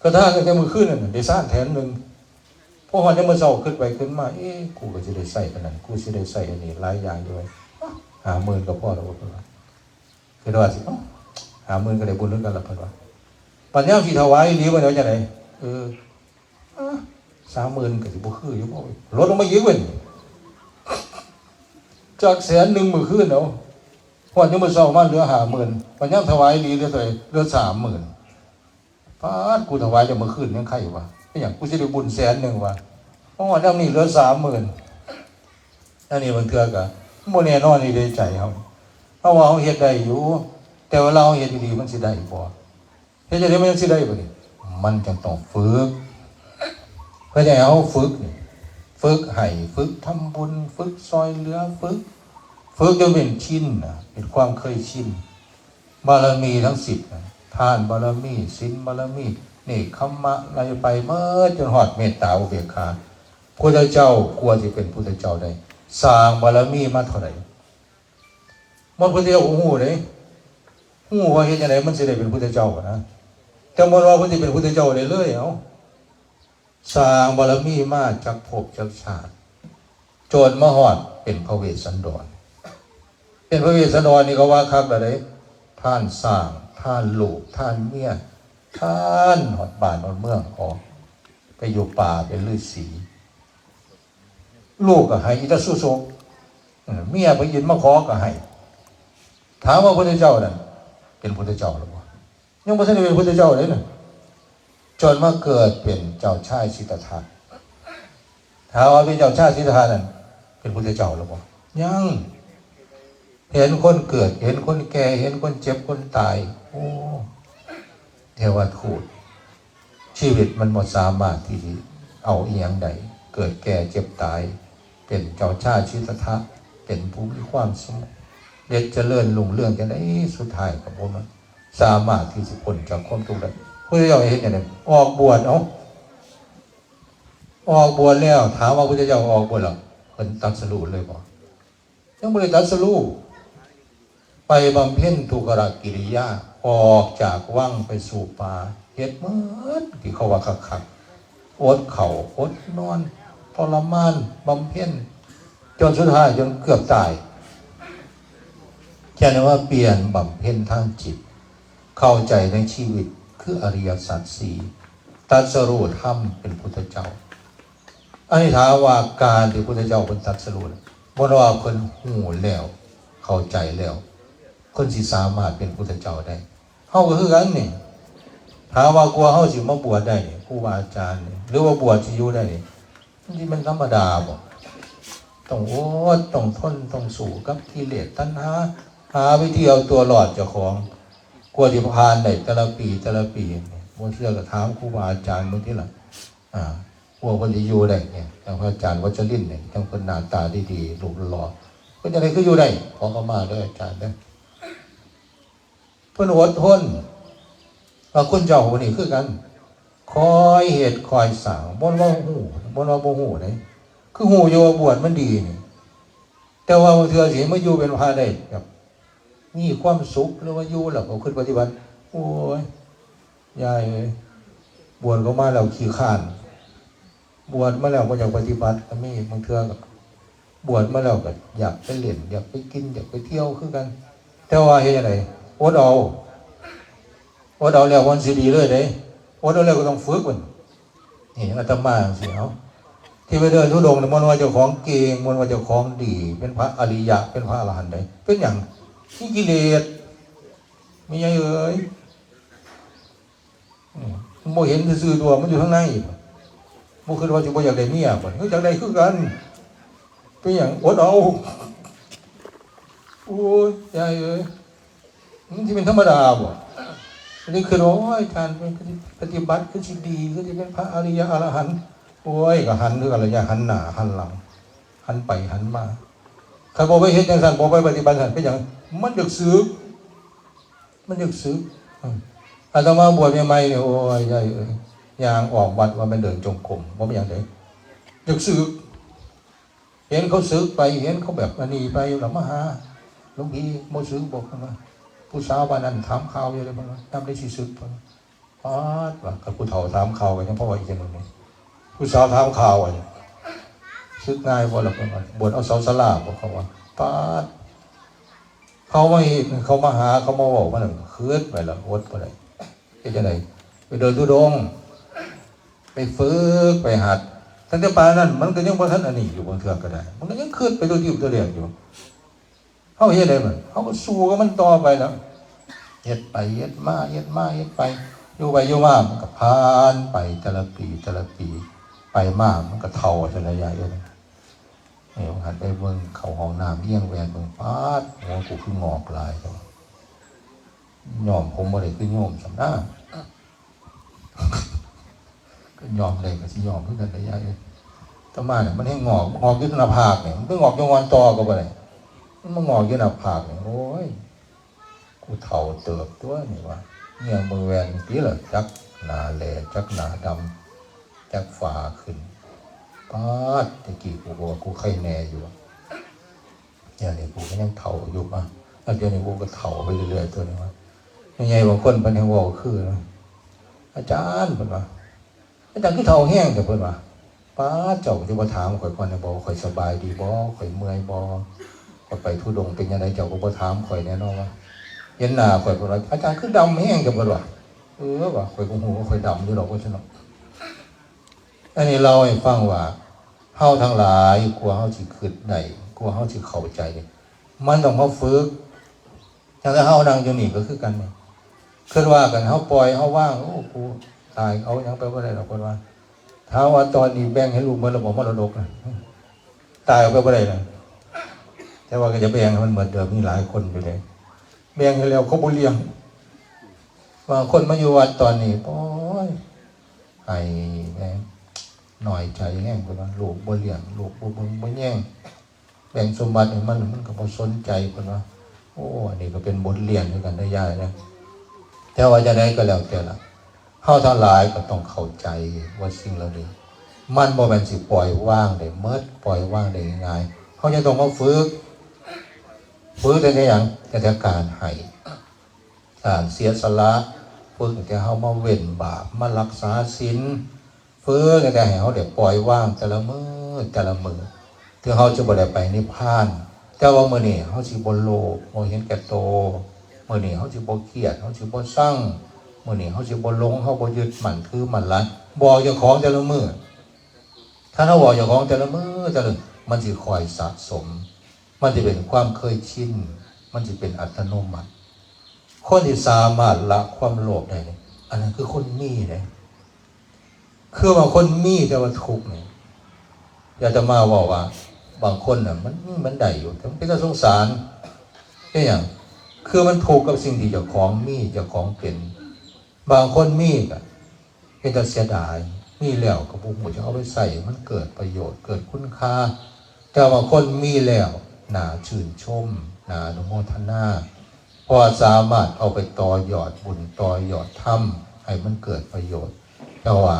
ก็ถ้าแต่มื้อคืนนั่นได้สร้าง100,000พอฮอดยามมื้อเช้าขึ้นไปขึ้นมากูก็สิได้ใช้อันนั้นกูสิได้ใช้อันนี้หลายอย่างด้วย50,000ก็พอแล้วเพิ่นว่าคือว่าสิ50,000ก็ได้บุญเหมือนกันล่ะเพิ่นว่าปัญญาสิถวายดีบ่ได้จังได๋30,000ก็สิบ่คืออยู่บ่ลดลงมาอีกเว้ยจาก100,000มื้อคืนเอาฮอดยามมื้อเช้ามาเหลือ50,000ปัญญาถวายดีเหลือเท่าไหร่เหลือ30,000ปานกูถวายแต่มื้อคืนยังไข่วะเป็นหยังกูสิได้บุญ100,000วะเพราะว่าแล้วนี่เหลือ30,000อันนี้บางเทื่อก็บ่แน่นอนนี่ในใจเฮาเพราะว่าเฮาเฮ็ดได้อยู่แต่ว่าเราเฮ็ดดีๆมันสิได้บ่เฮ็ดจังได๋มันสิได้บ่นี่มันจังต้องฝึกเพื่อจะให้เฮาฝึกให้ฝึกทำบุญฝึกซอยเหลือฝึกจนเป็นชินเป็นความเคยชินบารมีทั้ง10ทานบารมีศีลบารมีเนกขัมมะอะไรไปเมื่อจนฮอดเมตตาอุเบกขาพุทธเจ้ากลัวสิเป็นพุทธเจ้าได้สร้างบารมีมาเท่าไหร่มันพุทธเจ้าฮู้เด้ฮู้ว่าเฮ็ดจังได๋มันสิได้เป็นพุทธเจ้านะแต่บ่ว่าเพิ่นสิเป็นพุทธเจ้าได้เลยเอ้าสร้างบารมีมาจากภพจากชาติจนมาฮอดเป็นพระเวสสันดรเป็นพระเวสสันดรนี่ก็ว่าคักแล้วเด้ท่านสร้างท่านลูกท่านเมียท่านฮอดบ้านฮอดเมืองออกไปอยู่ป่าเป็นฤาษีลูกก็ให้อิตสุโสเมียไปยินมาขอก็ให้ถามว่าพระพุทธเจ้านั่นเป็นพุทธเจ้าหรือเปล่ายังบ่ทันได้เป็นพุทธเจ้าเลยน่ะ จนมาเกิดเป็นเจ้าชายสิทธัตถะถามว่าเป็นเจ้าชายสิทธัตถะนั่นเป็นพุทธเจ้าหรือเปล่ายังเห็นคนเกิดเห็นคนแก่เห็นคนเจ็บคนตายโอ้เทวทูตชีวิตมันหมดสามารถที่เอาเอียงใดเกิดแก่เจ็บตายเป็นเจ้าชายสิทธัตถะเป็นผู้มีความสมเด็ดเจริญรุ่งเรืองจะได้สุดท้ายกับผมสามารถที่จะพ้นจากความทุกข์ได้พระเจ้าเห็นอย่างไรออกบวชเอาออกบวชแล้วถามว่าพระเจ้าออกบวชหรอเป็นตัดสรุปเลยบอกยังไม่ได้ตัดสรุปไปบำเพ็ญทุกขกิริยาออกจากวังไปสู่ป่าเฮ็ดเมื่อที่เขาว่าคักๆอดเข่าอดนอนทรมานบำเพ็ญจนสุดท้ายจนเกือบตายแค่นั้นว่าเปลี่ยนบำเพ็ญทางจิตเข้าใจในชีวิตคืออริยสัจสี่ตัดสรุปธรรมเป็นพุทธเจ้าอันนี้ถามว่าการที่พุทธเจ้าเป็นตัดสรุปบ่ว่าคนหูแล้วเข้าใจแล้วคนสิสามารถเป็นพุทธเจ้าได้เฮาก็คือกันนี่ถามว่ากลัวเฮาสิมาบวชได้ครูบาอาจารย์หรือว่าบวชสิอยู่ได้นี่มันธรรมดาบ่ต้องอดต้องทนต้องสู้กับกิเลสตัณหาหาวิธีเอาตัวรอดเจ้าของกลัวที่ผ่านได้แต่ละปีบ่เชื่อก็ถามครูบาอาจารย์มื้อที่ละกลัวเพิ่นสิอยู่ได้เนี่ยอย่างพระอาจารย์วัชรินทร์เนี่ยจังเพิ่นหน้าตาดีๆรูปหล่อเพิ่นจังได๋คืออยู่ได้ขอเข้ามาเด้ออาจารย์เด้อเพิ่นอดทนว่าคนเจ้าคนนี้คือกันคอยเหตุคอยสร้างบ่ว่าฮู้บ่ว่าบ่ฮู้เด้คือฮู้อยู่ว่าบวชมันดีนี่แต่ว่าบางเทื่อสิมาอยู่เป็นพระได้แบบมีความสุขหรือว่าอยู่แล้วก็ขึ้นปฏิบัติโอ้ยยายเอ้ยบวชก็มาแล้วขี้ข้านบวชมาแล้วบ่อยากปฏิบัติก็มีบางเทื่อก็บวชมาแล้วก็อยากไปเล่นอยากไปกินอยากไปเที่ยวคือกันแต่ว่าเฮ็ดจังได๋อดเอาแล้ววันสิดีเลยเด้อดเอาแล้วก็ต้องฝึกมันนี่อาตมาจังซี่เอาที่ไปเดินธุดงค์มันว่าเจ้าของเก่งมันว่าเจ้าของดีเป็นพระอริยะเป็นพระอรหันต์ได้เป็นหยังนี่กิเลสมีหยังเอ่ยบ่เห็นซื่อๆตัวมันอยู่ข้างในบ่คิดว่าสิบ่อยากได้เมียบ่อยากได้คือกันเป็นหยังอดเอาโอ้ยยายเอ้ยมันสิเป็นธรรมดาบ่อันนี้คือโอ้ยการปฏิบัติคือสิดีคือสิเป็นพระอริยะอรหันต์โอ้ยก็หันคืออะไรอย่าหันหน้าหันหลังหันไปหันมาถ้าบ่ไปเฮ็ดจังซั่นบ่ไปปฏิบัติซั่นเป็นหยังมันอยากสึกอาตมาบวชใหม่ๆเนี่ยโอ้ยยายเอ้ยย่างออกวัดว่ามันเดินจงกรมบ่เป็นหยังเด้อยากสึกเห็นเขาสึกไปเห็นเขาแบบอันนี้ไปแล้วมาหาหลวงพี่บ่สึกบอกว่าผู้สาวบ้านนั้นถามข่าวอยู่เลยบ่ว่าทำได้สิสึกบ่ป๊าดว่ากับผู้เฒ่าถามข่าวกันยังพอว่าอีกจังนึงผู้สาวถามข่าวอ่ะซึกง่ายบ่ล่ะเพิ่นว่าบวชเอาเสาศาลาบ่เขาว่าปาดเขามาเห็นเขามาหาเขามาเว้ามันคืดไปแล้วอดบ่ได้เฮ็ดจังได๋ไปเดินธุดงค์ไปฝึกไปหัดตั้งแต่ปานนั้นมันก็ยังบ่ทันอันนี้อยู่บางเทื่อก็ได้มันก็ยังคืดไปตัวที่ตัวเดียวอยู่เฮาเฮ็ดได้มันเฮาก็สู้กับมันต่อไปแล้วเฮ็ดไปเฮ็ดมาเฮ็ดไปอยู่ไปอยู่มามันก็ผ่านไปแต่ละปีไปมามันก็เฒ่าแต่ละอย่างเลยนี่หันไปเบิ่งเข้าห้องน้ำเลี้ยงแหวนเบิ่งปาดหัวกูคืองอกหลายตัวยอมผมบ่ได้คือโยมสำนักก็ยอมได้ก็สิยอมคือกันได้ยายต่อมาเนี่ยมันให้งอกอยู่หน้าผากเนี่ยมันไปงอกอยู่งอนตอก็บ่ได้มันงอกอยู่หน้าผากเนี่ยโอ้ยกูเฒ่าเติบตัวนี่ว่าเนี่ยมือแหวนปีละจักหน้าแลจักหน้าดำจักฝ่าขึ้นปาดตะกี้กูบอกกูไข้แน่อยู่อย่างนี้กูก็ยังเฒ่าอยู่ป่ะแล้วเดี๋ยวนี้กูก็เฒ่าไปเรื่อยๆตัวนี้ว่ายังไงบางคนเพิ่นยังบอกคืออาจารย์เพิ่นว่าอาจารย์คือเฒ่าแห้งแต่เพิ่นว่าป้าเจ้าจะมาถามข่อยก่อนนะบ่ข่อยสบายดีบ่ข่อยเมื่อยบ่ข่อยไปธุดงค์เป็นยังไงเจ้าก็บ่ถามข่อยแน่นอนว่าเห็นหน้าข่อยเพิ่นว่าอาจารย์คือดำแห้งแต่เพิ่นว่าว่าข่อยก็ฮู้ว่าข่อยดำอยู่ดอกว่าซั่นเนาะอันนี้เราให้ฟังว่าเฮาทั้งหลายกลัวเฮาสิคิดได้กลัวเฮาสิเข้าใจมันต้องมาฝึกจังได๋เฮานั่งอยู่นี่ก็คือกันนี่คิดว่ากันเฮาปล่อยเฮาว่างโอ้กู ตายเอายังไปบ่ได้หรอกคนว่าถ้าว่าตอนนี้แบ่งให้ลูกมันระบบมรดกนะตายเอาไปบ่ได้นะแต่ว่าก็จะแบ่งให้มันเหมือนเดิมมีหลายคนอยู่เลยแบ่งให้แล้วเขาบ่เลี้ยงบางคนมาอยู่วัดตอนนี้โอ้ยไอ้แม่หน่อยใจแง่งคนว่าลูกบ่เลี้ยงลูกบ่เบิ่งบ่แย่งแบ่งสมบัติให้มันก็บ่สนใจคนว่าโอ้อันนี้ก็เป็นบทเรียนด้วยกันได้ยากนะแต่ว่าจะได้ก็แล้วแต่ละเฮาทั้งหลายก็ต้องเข้าใจว่าสิ่งเหล่านี้มันบ่แม่นสิปล่อยว่างได้เมิดปล่อยว่างได้ง่ายๆเฮาจะต้องมาฝึกได้หยังแต่การให้การเสียสละฝึกแต่เฮามาเว้นบาปมารักษาศีลฝึกแต่ให้เฮาได้ปล่อยว่างแต่ละมื้อถึงเฮาจะบ่ได้ไปนิพพานแต่ว่ามื้อนี้เฮาสิบ่โลภบ่เห็นแก่โตมื้อนี้เฮาสิบ่เครียดเฮาสิบ่ซังมื้อนี้เฮาสิบ่หลงเฮาบ่ยึดมั่นถือมั่นรั้นบอกเจ้าของแต่ละมื้อถ้าเฮาบอกเจ้าของแต่ละมื้อมันสิคอยสะสมมันสิเป็นความเคยชินมันสิเป็นอัตโนมัติคนที่สามารถละความโลภได้เนี่ยอันนั้นคือคนมีเนี่ยคือว่าคนมีแต่ว่าทุกข์เนี่ยอยากจะมาว่าบางคนน่ะมันได้อยู่แต่มันเป็นสงสารแค่อย่างคือมันถูกกับสิ่งที่เจ้าของมีเจ้าของเป็นบางคนมีก็เป็นแต่เสียดายมีแล้วก็บุกหมดจะเอาไปใส่มันเกิดประโยชน์เกิดคุณค่าแต่บางคนมีแล้วน่าชื่นชมน่าอนุโมทนาพอสามารถเอาไปต่อยอดบุญต่อยอดธรรมให้มันเกิดประโยชน์แต่ว่า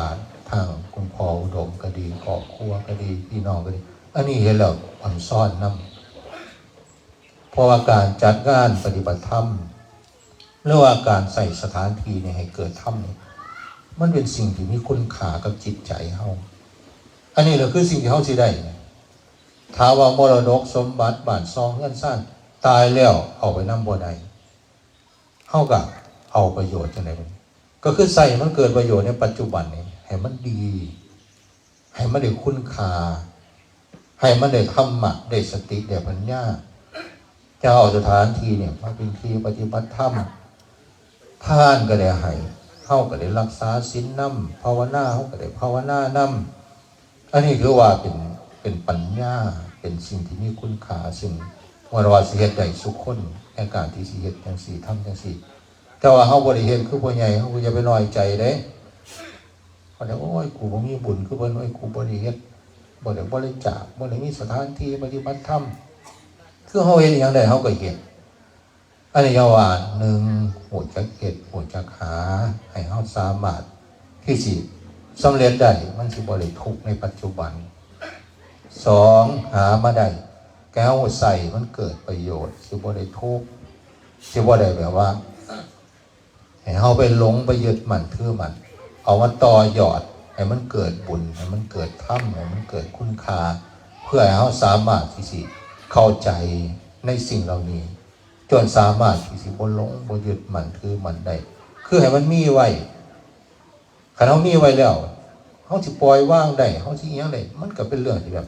ทางคุณพ่ออุดมก็ดีครอบครัวก็ดีพี่น้องก็ดีอันนี้เห็นแล้วอ่อนซ่อนน้ำเพราะว่าการจัดงานปฏิบัติธรรมหรือว่าการใส่สถานที่ให้เกิดธรรมมันเป็นสิ่งที่มีคุณค่ากับจิตใจเฮาอันนี้แหละคือสิ่งที่เฮาสิได้ถ้าว่ามรดกสมบัติบ้านซองเงินซ่านตายแล้วเอาไปนำบ่ได้เฮาก็เอาประโยชน์จังได๋ก็คือใส่มันเกิดประโยชน์ในปัจจุบันนี้ให้มันดีให้มันได้คุณค่าให้มันได้ธรรมะได้สติได้ปัญญาจะเอาสถานที่เนี่ยมาเป็นที่ปฏิบัติธรรมทานก็ได้ให้เฮาก็ได้รักษาศีลนำภาวนาเฮาก็ได้ภาวนานำอันนี้คือว่าเป็นปัญญาเป็นสิ่งที่มีคุณค่าซึ่งว่าสิเฮ็ดได้ทุกคนในการที่สิเฮ็ดจังซี่ทำจังซี่แต่ว่าเฮาบ่ได้เฮ็ดคือผู้ใหญ่เฮาก็อย่าไปน้อยใจเด้เขาจะโอ้ยกูบ่มีบุญคือเพิ่นโอ้ยกูบ่ได้เฮ็ดบ่ได้บริจาคบ่ได้มีสถานที่ปฏิบัติธรรมคือเฮาเฮ็ดหยังได้เฮาก็เฮ็ดอันนี้ว่า1หูจักเฮ็ดหูจักหาให้เฮาสามารถที่สิสำเร็จได้มันสิบ่ได้ทุกข์ในปัจจุบัน2หามาได้แก้วใส่มันเกิดประโยชน์สิบ่ได้ทุกข์สิบ่ได้แบบว่าให้เฮาไปหลงไปยึดมั่นถือมั่นเอามาต่อยอดให้มันเกิดบุญให้มันเกิดธรรมให้มันเกิดคุณค่าเพื่อให้เฮาสามารถที่สิเข้าใจในสิ่งเหล่านี้จนสามารถที่สิบ่หลงบ่ยึดมั่นถือมั่นได้คือให้มันมีไว้คันเฮามีไว้แล้วเฮาสิปล่อยว่างได้เฮาสิอิหยังได้มันก็เป็นเรื่องที่แบบ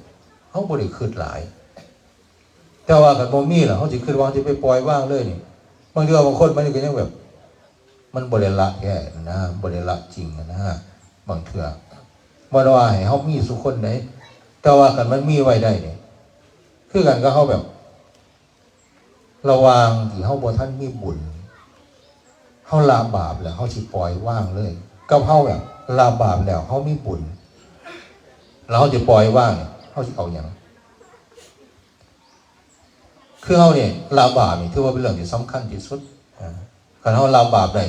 เฮาบ่ได้คิดหลายแต่ว่าคันบ่มีล่ะเฮาสิคิดว่าสิไปปล่อยว่างเลยนี่บางเทื่อบางคนมันก็ยังแบบมันบ่ได้ละแค่นะบ่ได้ละจริงนะบางเทื่อบ่ได้ว่าให้เฮามีสุคนได้แต่ว่าคันมันมีไว้ได้นี่คือกันก็เฮาแบบระวังที่เฮาบ่ทันมีบุญเฮาละบาปแล้วเฮาสิปล่อยว่างเลยกับเฮาแบบละบาปแล้วเฮามีบุญแล้วเฮาจะปล่อยว่างเฮาสิเอาหยังคือเฮาเนี่ยละบาปนี่ถือว่าเป็นเรื่องที่สำคัญที่สุดคันเฮาละบาปได้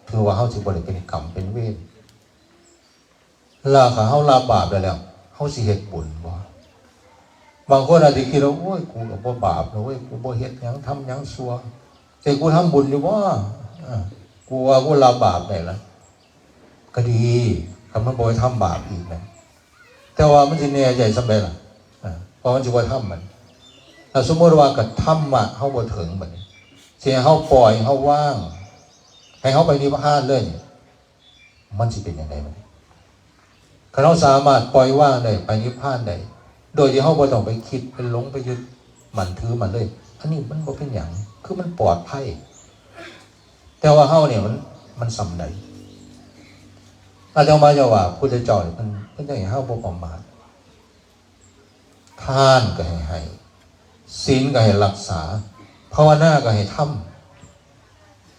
ถือว่าเฮาสิบ่ได้เป็นกรรมเป็นเวรละคันเฮาละบาปได้แล้วเฮาสิเฮ็ดบุญบ่บางคนอาจจะคิดว่าโอ้ยกูก็บ่บาปนะเว้ยกูบ่เฮ็ดหยังทำหยังชั่วแต่กูทำบุญอยู่บ่กูว่ากูละบาปได้ละก็ดีคันมันบ่ทำบาปอีกนะแต่ว่ามันสิแน่ใจซำใดล่ะเพราะมันสิบ่ทำมันถ้าสมมุติว่าก็ธรรมะเฮาบ่ถึงบัดนี้สิให้เฮาปล่อยเฮาว่างให้เฮาไปนิพพานเลยมันสิเป็นจังได๋มันคันเฮาสามารถปล่อยว่างได้ไปนิพพานได้โดยที่เฮาบ่ต้องไปคิดไปหลงไปยึดมั่นถือมันเลยอันนี้มันบ่เป็นหยังคือมันปลอดภัยแต่ว่าเฮาเนี่ยมันส่ำใด อาจารย์มาจะว่าพุทธเจ้ามันจะให้เฮาบ่ประมาททานก็ให้ศีลก็ให้รักษาภาวนาก็ให้ท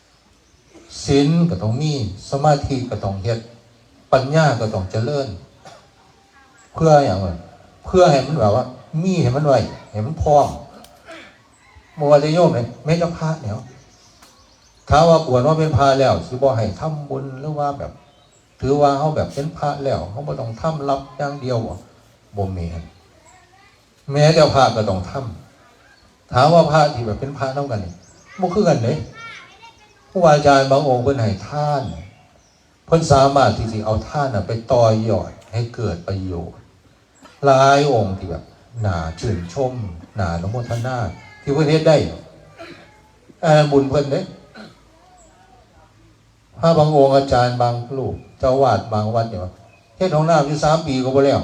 ำศีลก็ต้องมีสมาธิก็ต้องเฮ็ดปัญญาก็ต้องเจริญเพื่ออย่างไรเพื่อให้มันแบบว่ามีให้มันไว้ให้มันพร้อมบ่ว่าจะโยมเลยแม้จะพระเนี่ยถ้าว่าบวชว่าเป็นพระแล้วสิบ่ให้ทำบุญหรือว่าแบบถือว่าเฮาแบบเป็นพระแล้วเฮาบ่ต้องทำรับอย่างเดียวบ่แม่นแม้แต่พระก็ต้องทำถามว่าพระที่แบบเป็นพระเท่ากันนี่บ่คือกันเด้ครูอาจารย์บางองค์เพิ่นให้ทานเพิ่นสามารถที่สิเอาทานน่ะไปต่อยอดให้เกิดประโยชน์หลายองค์ที่แบบน่าชื่นชมน่าอนุโมทนาที่เพิ่นเฮ็ดได้บุญเพิ่นเด้พระบางองค์อาจารย์บางรูปเจ้าวาดบางวัดเนี่ยเฮ็ดห้องน้ำอยู่3 ปีก็บ่แล้ว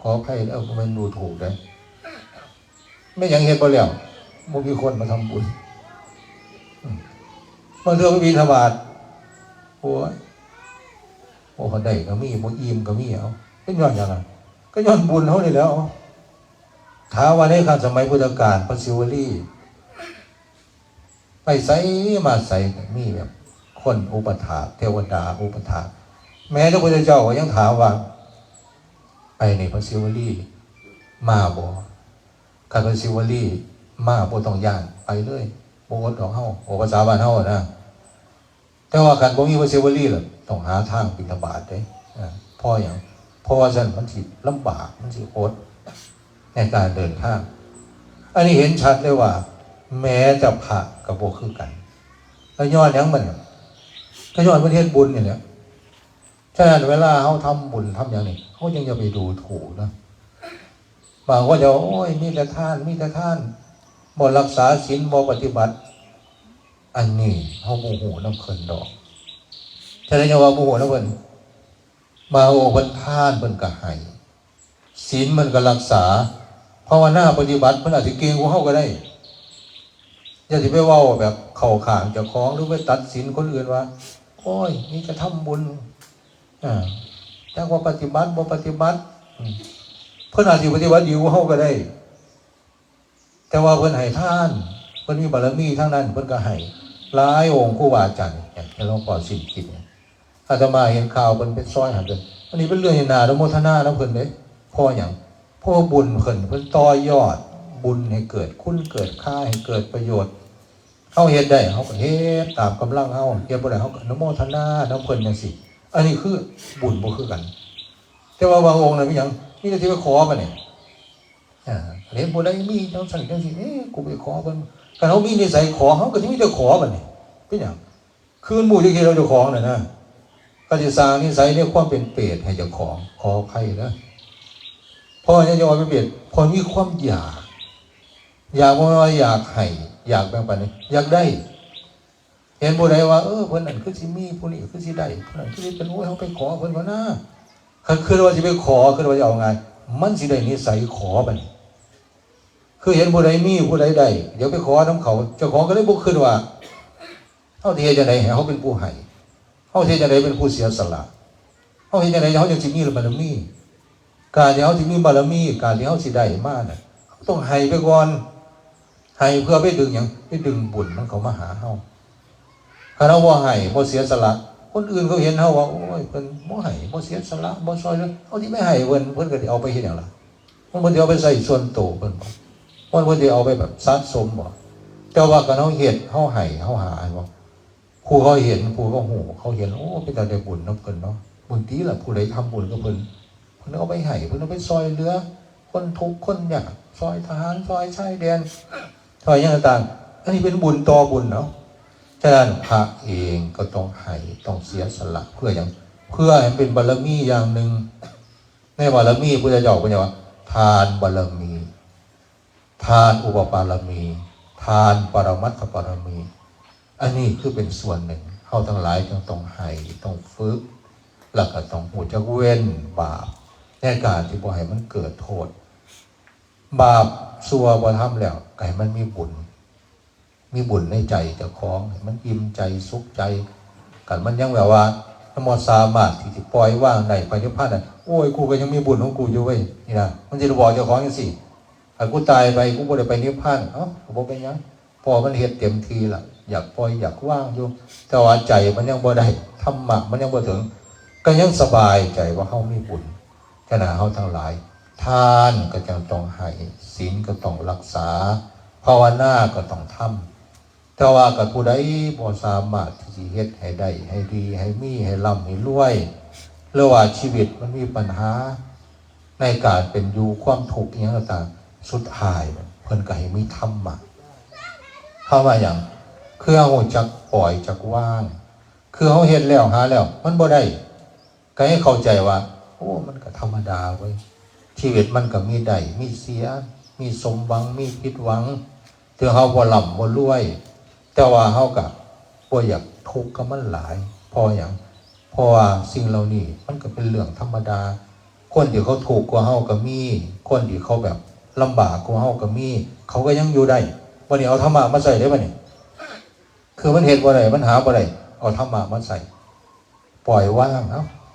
ขออภัยแล้วมันดูถูกเด้ไม่ยังเฮ็ดบ่แล้วบ่มีคนมาทำบุญบางเทื่อบ่มีทบาทโอ้คนใดก็มีบ่อิ่มก็มีเอาเป็นย้อนหยังอ่ะก็ย้อนบุญเฮานี่แหล้วถามว่าในครั้งสมัยพุทธกาลพระศิวลีไปไสมาไสก็มีแบบคนอุปถากเทวดาอุปถากแม้พระพุทธเจ้าก็ยังถามว่าไปในพระศิวลีมาบ่คันพระศิวลีมาบ่ต้องย่านไปเลยบ่อดดอกเฮาโอภาษาบ้านเฮานะแต่ว่าคันบ่มีพระศิวลีล่ะต้องหาทางบิณฑบาตเด้เพราะหยังเพราะว่าซั่นมันสิลำบากมันสิอดในการเดินทางอันนี้เห็นชัดเลยว่าแม้จะพระก็บ่คือกันแล้วย้อนหยังมันก็ย้อนประเทศบุญนี่แหละฉะนั้นเวลาเฮาทำบุญทำอย่างนี้เฮายังจะไปดูถูกนะบางคนจะโอ้ยมีแต่ทานบ่รักษาศีลบ่ปฏิบัติอันนี้เฮาบ่ฮู้นำเพิ่นดอกฉะนั้นอย่าว่าบ่ฮู้นำเพิ่นมาโอ้เพิ่นทานเพิ่นก็ให้ศีลมันก็รักษาภาวนาปฏิบัติเพิ่นอาจสิเก่งกว่าเฮาก็ได้อย่าสิไปเว้าแบบเข้าข้างเจ้าของหรือไปตัดสินคนอื่นว่าโอ้ยนี่จะทำบุญแต่ว่าปฏิบัติบ่ปฏิบัติเพิ่นอาจสิปฏิบัติดีกว่าเฮาก็ได้แต่ว่าเพิ่นให้ทานเพิ่นมีบารมีทั้งนั้นเพิ่นก็ให้หลายองค์ครูบาอาจารย์อย่างหลวงพ่อสิมคิดเนี่ยอาตมาเห็นข่าวเพิ่นเป็นซอยหาเพิ่นอันนี้เป็นเรื่องที่น่าอนุโมทนานะเพิ่นเด้เพราะหยังเพราะบุญเพิ่นต่อยอดบุญให้เกิดคุณเกิดค่าให้เกิดประโยชน์เฮาเฮ็ดได้เฮาก็เฮ็ดตามกำลังเฮาเฮ็ดบ่ได้เฮาก็อนุโมทนานำเพิ่นจังซี่อันนี้คือบุญบ่คือกันแต่ว่าบางองค์น่ะมีหยังมีแต่สิไปขอบัดนี้เห็นผู้ใดมีจังซั่นจังซี่กูไปขอเพิ่นคันเฮามีนิสัยขอเฮาก็สิมีแต่ขอบัดนี้เป็นหยังคืนหมู่จังซี่เราเจ้าของน่ะนะก็สิสร้างนิสัยในความเป็นเปรตให้เจ้าของขอใครนะเพราะว่าจะว่าเป็นเปรตพอมีความอยากว่าอยากให้อยากแบ่งปันนี่อยากได้เห็นผู้ใดว่าเพิ่นนั่นคือสิมีผู้นี้คือสิได้ผู้นั้นคือสิเป็นโอ้ยเฮาไปขอเพิ่นว่านะคือว่าสิไปขอคือว่าจะเอาไงมันสิได้นิสัยขอบัดนี้คือเห็นผู้ใดมีผู้ใดได้เดี๋ยวไปขอนำเขาเจ้าของก็เลยบ่คิดว่าเฮาสิเฮ็ดจังได๋ให้เฮาเป็นผู้ให้เฮาสิเฮ็ดจังได๋เป็นผู้เสียสละเฮาเฮ็ดจังได๋เฮาจังสิมีบารมีการที่เฮาสิมีบารมีการที่เฮาสิได้มาน่ะต้องให้ไปก่อนให้เพื่อไปดึงหยังไปดึงบุญมันเข้ามาหาเฮาถ้าเราบ่ให้บ่เสียสละคนอื่นเขาเห็นเฮาว่าโอ้ยเพิ่นบ่ให้บ่เสียสละบ่ช่วยเลยเฮาสิไม่ให้เพิ่นก็สิเอาไปเฮ็ดหยังล่ะเพิ่นสิเอาไปใส่ส่วนตัวเพิ่นบ่เพิ่นสิเอาไปแบบสะสมบ่แต่ว่าการเฮาเฮ็ดเฮาให้เฮาหาบ่ผู้เขาเห็นผู้เขาฮู้เขาเห็นโอ้เป็นตาได้บุญนำเพิ่นเนาะบางทีล่ะผู้ใดทำบุญกับเพิ่นเอาไปให้เพิ่นเอาไปซอยเหลือคนทุกข์คนยากซอยทหารซอยชายแดนซอยหยังต่างๆอันนี้เป็นบุญต่อบุญเนาะฉะนั้นพระเองก็ต้องให้ต้องเสียสละเพื่ออย่างเพื่อให้เป็นบารมีอย่างหนึ่งในบารมีพุทธเจ้าเป็นว่าทานบารมีทานอุปปารมีทานปรมัตถบารมีอันนี้คือเป็นส่วนหนึ่งเฮาทั้งหลายจึงต้องให้ต้องฝึกแล้วก็ต้องหูจักเว้นบาปในการที่บ่ให้มันเกิดโทษบาปชั่วบ่ทำแล้วก็ให้มันมีบุญในใจเจ้าของให้มันอิ่มใจสุขใจกันมันยังแบบว่า มสามารถที่จะปล่อยว่างได้ไปนิพพานได้โอ้ยกูก็ยังมีบุญของกูอยู่เว้ยนี่นะมันจะบอกเจ้าของอย่างสิถ้ากูตายไปกูบ่ได้ไปนิพพานเอ้ากูบ่เป็นยังพอมันเฮ็ดเต็มทีละอยากปล่อยอยากว่างอยู่แต่ว่าใจมันยังบ่ได้ธรรมะมันยังบ่ถึงก็ยังสบายใจว่าเฮามีบุญขณะเฮาทั้งหลายทานก็จังต้องให้ศีลก็ต้องรักษาภาวนาก็ต้องทำแต่ว่ากับผู้ใดบ่สามารถที่จะเฮ็ดให้ได้ให้ดีให้มีให้ร่ำให้รวยหรือว่าชีวิตมันมีปัญหาในการเป็นอยู่ความทุกข์อย่างต่างๆสุดท้ายเพิ่นก็ให้มีธรรมะเข้ามาอย่างคือเฮาจักปล่อยจักว่างคือเฮาเฮ็ดแล้วหาแล้วมันบ่ได้ก็ให้เข้าใจว่าโอ้มันก็ธรรมดาเว้ยชีวิตมันก็มีได้มีเสียมีสมหวังมีผิดหวังถึงเฮาบ่ร่ำบ่รวยแต่ว่าเฮาก็บ่อยากทุกข์กับมันหลายเพราะหยังเพราะว่าสิ่งเหล่านี้มันก็เป็นเรื่องธรรมดาคนที่เขาทุกข์กว่าเฮาก็มีคนที่เขาแบบลำบากกว่าเฮาก็มีเขาก็ยังอยู่ได้วันนี้เอาธรรมะมาใส่ได้ป่ะนี่คือมันเฮ็ดบ่ได้มันหาบ่ได้เอาธรรมะมาใส่ปล่อยว่าง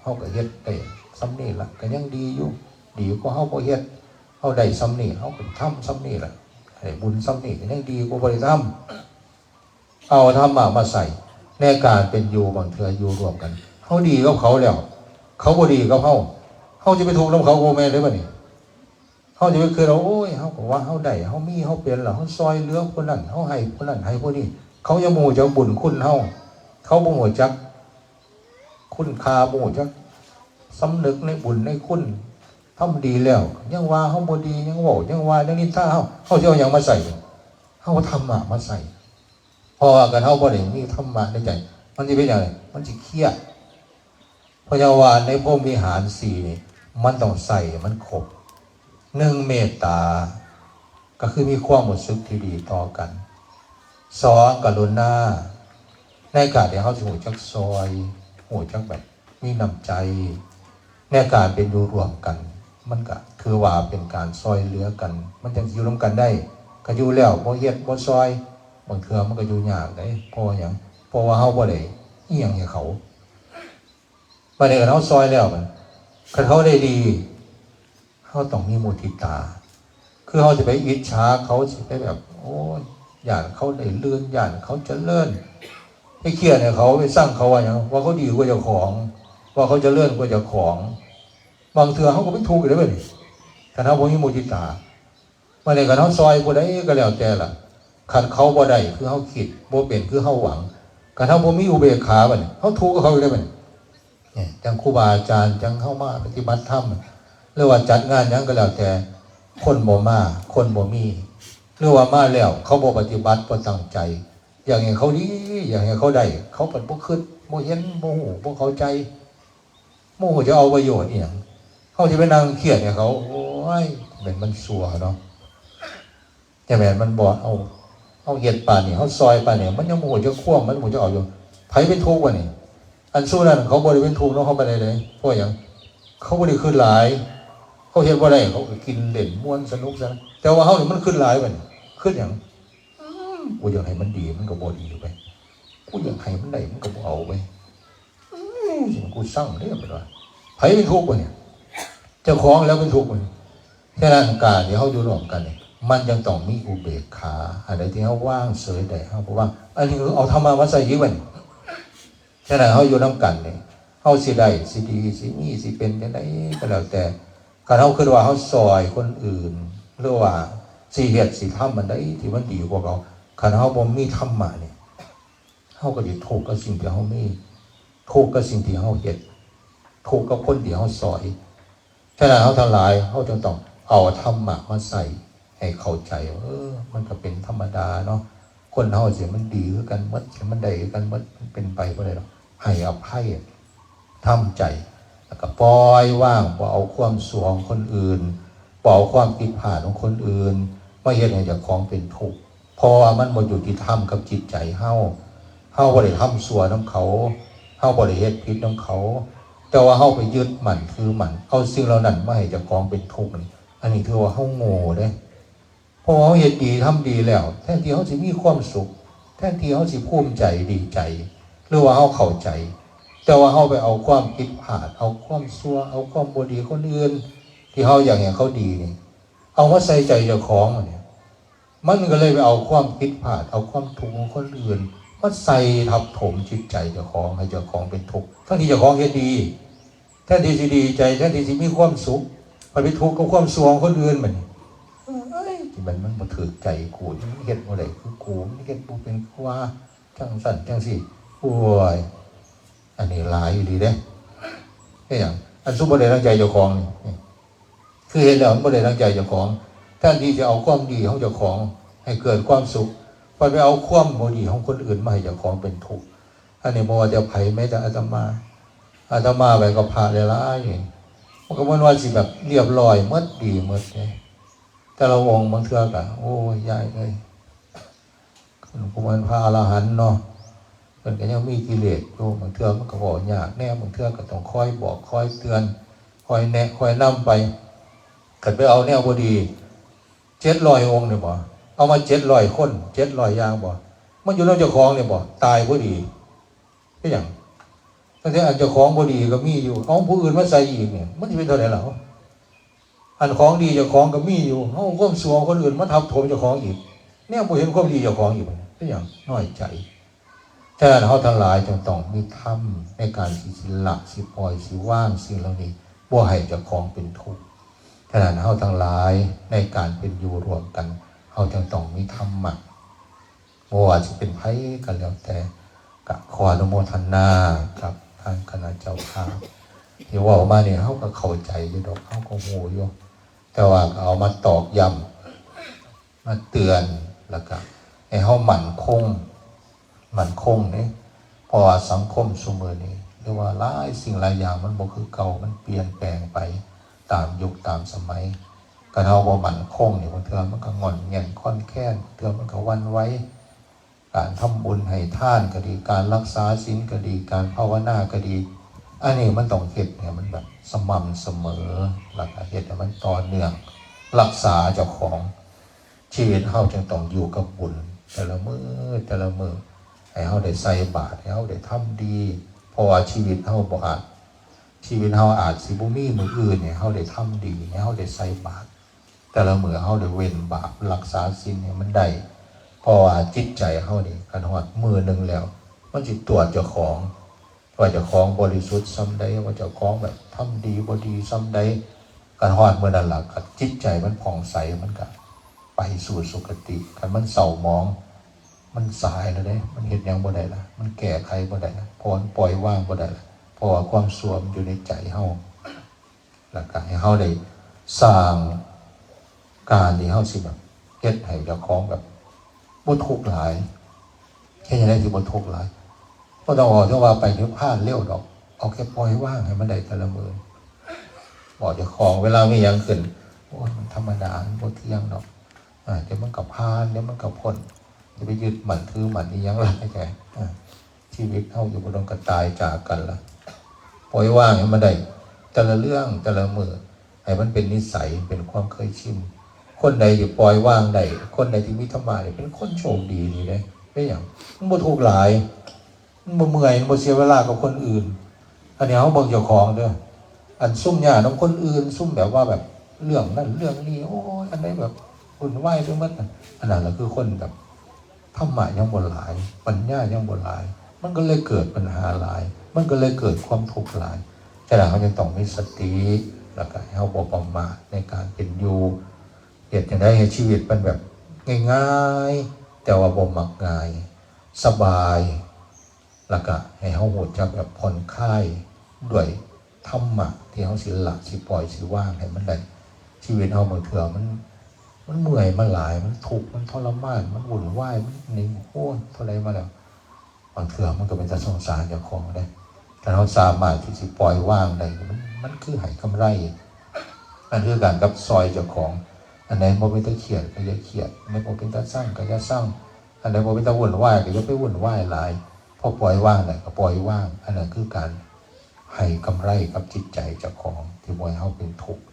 เฮาก็เฮ็ดได้ซ้ำนี่ล่ะก็ยังดีอยู่ดีกว่าเฮาบ่เฮ็ดเฮาได้ซ้ำนี่เฮาก็ทำซ้ำนี่ล่ะให้บุญซ้ำนี่ก็ยังดีกว่าบ่ได้ทำเอาธรรมะมาใส่ในการเป็นอยู่บางเทื่ออยู่รวมกันเฮาดีกับเขาแล้วเขาบ่ดีกับเฮาจะไปทุกข์นำเขาโอแม่ได้บ่นี่เฮาจะไปคือเราโอ้ยเฮาก็ว่าเฮาได้เฮามีเฮาเป็นล่ะเฮาซอยเหลือคนนั้นเฮาให้คนนั้นให้คนนี้เขายังบ่รู้จักบุญคุณเฮาเขาบ่รู้จักคุณค่าบ่รู้จักสำนึกในบุญในคุณทำดีแล้วยังว่าเฮาบ่ดียังเว้ายังว่ายังนินทาเฮาสิเอาหยังมาใส่เฮาธรรมะมาใส่พอกันเฮาบ่ได้มีธรรมะในใจมันสิเป็นจังได๋มันสิเครียดเพราะว่าในพรหมวิหาร4นี่มันต้องใส่มันครบ1เมตตาก็คือมีความรู้สึกที่ดีต่อกัน2กรุณาในการที่เฮาสิรู้จักซอยรู้จักแบบมีน้ำใจในการเป็นอยู่รวมกันมันก็คือว่าเป็นการซอยเหลือกันมันจังสิอยู่ร่วมกันได้ก็อยู่แล้วบ่เฮ็ดบ่ซอยบางเทื่อมันก็อยู่ยากได้เพราะหยังเพราะว่าเฮาบ่ได้อีหยังให้เขาบัดนี้เฮาซอยแล้วมันคันเขาได้ดีเฮาต้องมีมุทิตาคือเฮาจะไปอิจฉาเขาสิไปแบบโอ้ยย่านเขาได้เลื่อนย่านเขาเจริญไปเครียดให้เขาไปสร้างเขาว่าหยังว่าเขาดีกว่าเจ้าของว่าเขาเจริญกว่าเจ้าของบางเทื่อเฮาก็เป็นทุกข์อยู่ได้บัดนี้คันเฮาบ่มีมุทิตาบัดนี้คันเฮาซอยผู้ใดก็แล้วแต่ล่ะคันเขาบ่ได้คือเฮาคิดบ่เป็นคือเฮาหวังคันเฮาบ่มีอุเบกขาบัดนี้เฮาทุกข์กับเขาอยู่ได้บัดนี้เนี่ยจังครูบาอาจารย์จังเข้ามาปฏิบัติธรรมหรือว่าจัดงานหยังก็แล้วแต่คนบ่มาคนบ่มีหรือว่ามาแล้วเขาบ่ปฏิบัติบ่ตั้งใจอยากให้เขาดีอยากให้เขาได้เขาเปิดบ่คิดบ่เห็นบ่ฮู้บ่เข้าใจบ่ฮู้จะเอาประโยชน์อีหยังเขาสิไปนั่งเครียดให้เขาโอ้ยมันซัวเนาะแต่แม่นมันบ่เอาเฮ็ดปานนี้เฮาซอยปานนี้มันยังบ่ฮู้จะควบมันบ่จะเอาอยู่ไผเป็นทุกข์วะนี่อันสู้นั้นเขาบ่ได้เป็นทุกข์เนาะเขาบ่ได้เลยเพราะหยังเขาบ่ได้ขึ้นหลายเขาเฮ็ดบ่ได้เขาก็กินเล่นม่วนสนุกซะแต่ว่าเฮานี่มันขึ้นหลายบัดขึ้นหยังกูอยากให้มันดีมันก็บ่ดีไปกูอยากให้มันได้มันก็บ่เอาไปกูสั่งเด้อบัดว่าไผเป็นทุกข์วะเนี่ยเจ้าของแล้วเป็นทุกข์วะฉะนั้นการที่เฮาอยู่ร่วมกันนี่มันยังต้องมีอุเบกขาอะไรที่เฮาว่างเฉยได้เฮาบ่ว่างอันนี้เอาธรรมะมาใส่อีกบัดฉะนั้นเฮาอยู่นำกันนี่เฮาสิได้สิดีสิมีสิเป็นจังได๋ก็แล้วแต่คันเฮาคิดว่าเฮาซอยคนอื่นหรือว่าสิเฮ็ดสิทำมันได้ที่มันดีกว่าเขาคันเฮาบ่มีธรรมะนี่เฮาก็สิทุกข์กับสิ่งที่เฮามีทุกข์กับสิ่งที่เฮาเฮ็ดทุกข์กับคนที่เฮาซอยฉะนั้นเฮาทั้งหลายเฮาจึงต้องเอาธรรมะมาใส่ให้เข้าใจมันก็เป็นธรรมดาเนาะคนเฮาสิมันดีคือกันหมดสิมันได้คือกันหมดมันเป็นไปบ่ได้หรอกให้อภัยทำใจแล้วก็ปล่อยว่างบ่เอาความสวงคนอื่นบ่เอาความผิดพลาดของคนอื่นมาเฮ็ดให้เจ้าของเป็นทุกข์เพราะว่ามันบ่ยุติธรรมกับจิตใจเฮาบ่ได้ทำชั่วนำเขาเฮาบ่ได้เฮ็ดผิดนำเขาแต่ว่าเฮาไปยึดมั่นถือมั่นเอาสิ่งเหล่านั้นมาให้เจ้าของเป็นทุกข์อันนี้ถือว่าเฮาโง่เด้พอเฮาเฮ็ดดีทำดีแล้วแทนที่เฮาสิมีความสุขแทนที่เฮาสิภูมิใจดีใจหรือว่าเฮาเข้าใจแต่ แต่ว่าเฮาไปเอาความผิดพลาดเอาความชั่วเอาความบ่ดีคนอื่นที่เฮาอยากเห็นเขาดีนี่เอามาใส่ใจเจ้าของเนี่ยมันก็เลยไปเอาความผิดพลาดเอาความทุกข์ของคนอื่นมาใส่ทับถมจิตใจเจ้าของให้เจ้าของเป็นทุกข์ทั้งที่เจ้าของเฮ็ดดีแทนที่สิดีใจแทนที่สิมีความสุขไปทุกข์กับความชั่วของคนอื่นมันที่มันบ่ถือใจกูเฮ็ดบ่ได้คือกูเฮ็ดบ่เป็นว่าจังสั่นจังสิโอ้ยอันนี้หลายอยู่ดีเด้แค่อย่างอันซุบ่ได้ตั้งใจเจ้าของนี่คือเห็นแล้วมันบ่ได้ตั้งใจเจ้าของแทนที่จะเอาความดีของเจ้าของให้เกิดความสุขไปเอาความบ่ดีของคนอื่นมาให้เจ้าของเป็นทุกข์อันนี้บ่ว่าจะไผแม้แต่อาตมาไปก็พาหลายๆมันก็บ่ว่าสิแบบเรียบร้อยหมดดีหมดเลยแต่ละองค์บางเทื่อก็โอ้ยยายเอ้ยพวกมันพระอรหันต์เนาะมันก็ยังมีกิเลสอยู่บางเทื่อมันก็บ่ยากแน่บางเทื่อก็ต้องคอยบอกคอยเตือนคอยแนะคอยนำไปก็ไปเอาแนวบ่ดี700องค์นี่บ่เอามา700คน700อย่างบ่มันอยู่ในเจ้าของนี่บ่ตายบ่ดีคือหยังตั้งแต่อันเจ้าของบ่ดีก็มีอยู่เอาผู้อื่นมาใส่อีกเนี่ยมันสิเป็นเท่าไหร่ล่ะอันของดีเจ้าของก็มีอยู่เอาความชั่วคนอื่นมาทับถมเจ้าของอีกเนี่ยบ่เห็นความดีเจ้าของอีกคือหยังน้อยใจฉะนั้นเฮาทั้งหลายจึงต้องมีธรรมในการสิละสิปล่อยสิว่างสิ่งเหล่านี้บ่ให้เจ้าของเป็นทุกข์ฉะนั้นเฮาทั้งหลายในการเป็นอยู่รวมกันเฮาจึงต้องมีธรรมะบ่ว่าสิเป็นไผก็แล้วแต่ก็ขออนุโมทนากับทางคณะเจ้าภาพที่ว่ามาเนี่ยเฮาก็เข้าใจอยู่ดอกเฮาก็ฮู้อยู่แต่ว่าเอามาตอกย้ำมาเตือนแล้วก็ให้เฮามั่นคงนี่เพราะว่าสังคมซุมื้อนี้หรือว่าหลายสิ่งหลายอย่างมันบ่คือเก่ามันเปลี่ยนแปลงไปตามยุคตามสมัยการเฮาบ่มั่นคงนี่บางเทื่อมันก็งอนแง่นค่อนแค้นเทื่อมันก็วันไหวการทำบุญให้ทานก็ดีการรักษาศีลก็ดีการภาวนาก็ดีอันนี้มันต้องเฮ็ดให้มันแบบสม่ำเสมอแล้วก็เฮ็ดให้มันต่อเนื่องรักษาเจ้าของชีวิตเฮาจึงต้องอยู่กับบุญแต่ละมื้อให้เฮาได้ใส่บาตรให้เฮาได้ทำดีเพราะว่าชีวิตเฮาอาจสิบ่มีมื้ออื่นเนี่ยเฮาได้ทำดีให้เฮาได้ใส่บาตรแต่ละมื้อเฮาได้เว้นบาปรักษาศีลให้มันได้เพราะว่าจิตใจเฮานี่คันฮอดมื้อนึงแล้วมันสิตรวจเจ้าของว่าเจ้าของบริสุทธิ์ส่ำใดว่าเจ้าของแบบทำดีบ่ดีส่ำใดคันฮอดมื้อนั้นล่ะก็จิตใจมันผ่องใสมันก็ไปสู่สุคติคันมันเศร้าหมองมันสายแล้วเด้มันเฮ็ดหยังบ่ได้ล่ะมันแก้ไขบ่ได้ล่ะพอปล่อยวางบ่ได้ล่ะเพราะว่าความชั่วมันอยู่ในใจเฮาแล้วก็ให้เฮาได้สร้างการที่เฮาสิแบบเฮ็ดให้เจ้าของแบบบ่ทุกข์หลายแค่ได้สิบ่ทุกข์หลายบ่ต้องว่าว่าไปนิพพานเร็วดอกเอาแค่ปล่อยว่างให้มันได้แต่ละมื้อบอกเจ้าของเวลามีหยังขึ้นโอ้ยมันธรรมดามันบ่เที่ยงดอกเดี๋ยวมันก็ผ่านเดี๋ยวมันก็พ้นจะไปยึดมั่นถือมั่นอีหยังล่ะแกชีวิตเฮาอยู่บ่ต้องก็ตายจากกันล่ะปล่อยว่างให้มันได้แต่ละเรื่องแต่ละมื้อให้มันเป็นนิสัยเป็นความเคยชินคนใดที่ปล่อยว่างได้คนใดที่มีธรรมะนี่เป็นคนโชคดีนี่เด้เป็นหยังมันบ่ทุกข์หลายมันบ่เมื่อยมันบ่เสียเวลากับคนอื่นอันนี้เฮาเบิ่งเจ้าของเด้ออันซุ่มหญ้านำคนอื่นซุ่มแบบว่าแบบเรื่องนั้นเรื่องนี้โอ้ยอันใดแบบวุ่นวายไปหมดอันนั้นล่ะคือคนแบบธรรมะยังบ่หลายปัญญายังบ่หลายมันก็เลยเกิดปัญหาหลายมันก็เลยเกิดความทุกข์หลายแต่ละเฮาจะต้องมีสติแล้วก็ให้เฮาบ่ประมาทในการเป็นอยู่เฮ็ดจังได๋ให้ชีวิตมันแบบง่ายๆแต่ว่าบ่มักง่ายสบายแล้วก็ให้เฮารู้จักแบบผ่อนคลายด้วยธรรมะที่เฮาสิละสิปล่อยสิว่างให้มันได้ชีวิตเฮาบางเทื่อมันเมื่อยมันหลายมันทุกข์มันทรมานมันวุ่นวายมันนิ่งโอ้ยเท่าไรมาแล้วบางเทื่อมันก็เป็นแต่สงสารเจ้าของได้ถ้าเราสามารถที่สิปล่อยว่างได้มันคือให้กำไรนั่นคือการกับซอยเจ้าของอันไหนบ่เป็นตาเขียดก็อย่าเขียดอันไหนบ่เป็นตาสร้างก็อย่าสร้างอันไหนบ่เป็นตาวุ่นวายก็อย่าไปวุ่นวายหลายพอปล่อยว่างได้ก็ปล่อยว่างอันนั้นคือการให้กำไรกับจิตใจเจ้าของที่บ่ให้เฮาเป็นทุกข์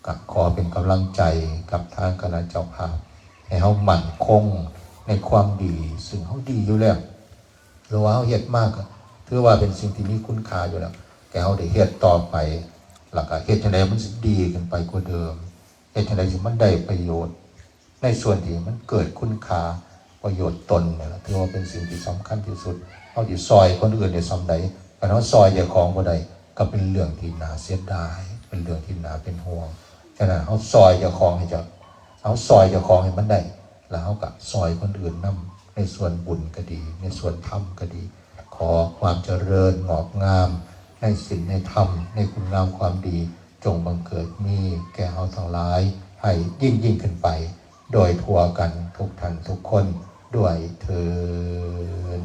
ก็ขอเป็นกำลังใจกับทางคณะเจ้าภาพให้เฮามั่นคงในความดีซึ่งเฮาดีอยู่แล้วหรือว่าเฮาเฮ็ดมาก ถือว่าเป็นสิ่งที่มีคุณค่าอยู่แล้วแกเอาได้เฮ็ดต่อไปหลักเฮ็ดจังไดมันสิดีขึ้นไปกว่าเดิมเฮ็ดจังไดสิมันได้ประโยชน์ในส่วนที่มันเกิดคุณค่าประโยชน์ตนนี่แหละถือว่าเป็นสิ่งที่สำคัญที่สุดเอาที่ซอยคนอื่นได้ส่ำใดแต่เฮาซอยเจ้าของบ่ได้ก็เป็นเรื่องที่น่าเสียดายเป็นเรื่องที่น่าเป็นห่วงฉะนั้นเฮาซอยเจ้าของให้เอาซอยเจ้าของให้มันได้แล้วเฮาก็ซอยคนอื่นนำในส่วนบุญก็ดีในส่วนธรรมก็ดีขอความเจริญงอกงามในศีลในธรรมในคุณงามความดีจงบังเกิดมีแก่เฮาทั้งหลายให้ยิ่งขึ้นไปโดยทั่วกันทุกท่านทุกคนด้วยเถิด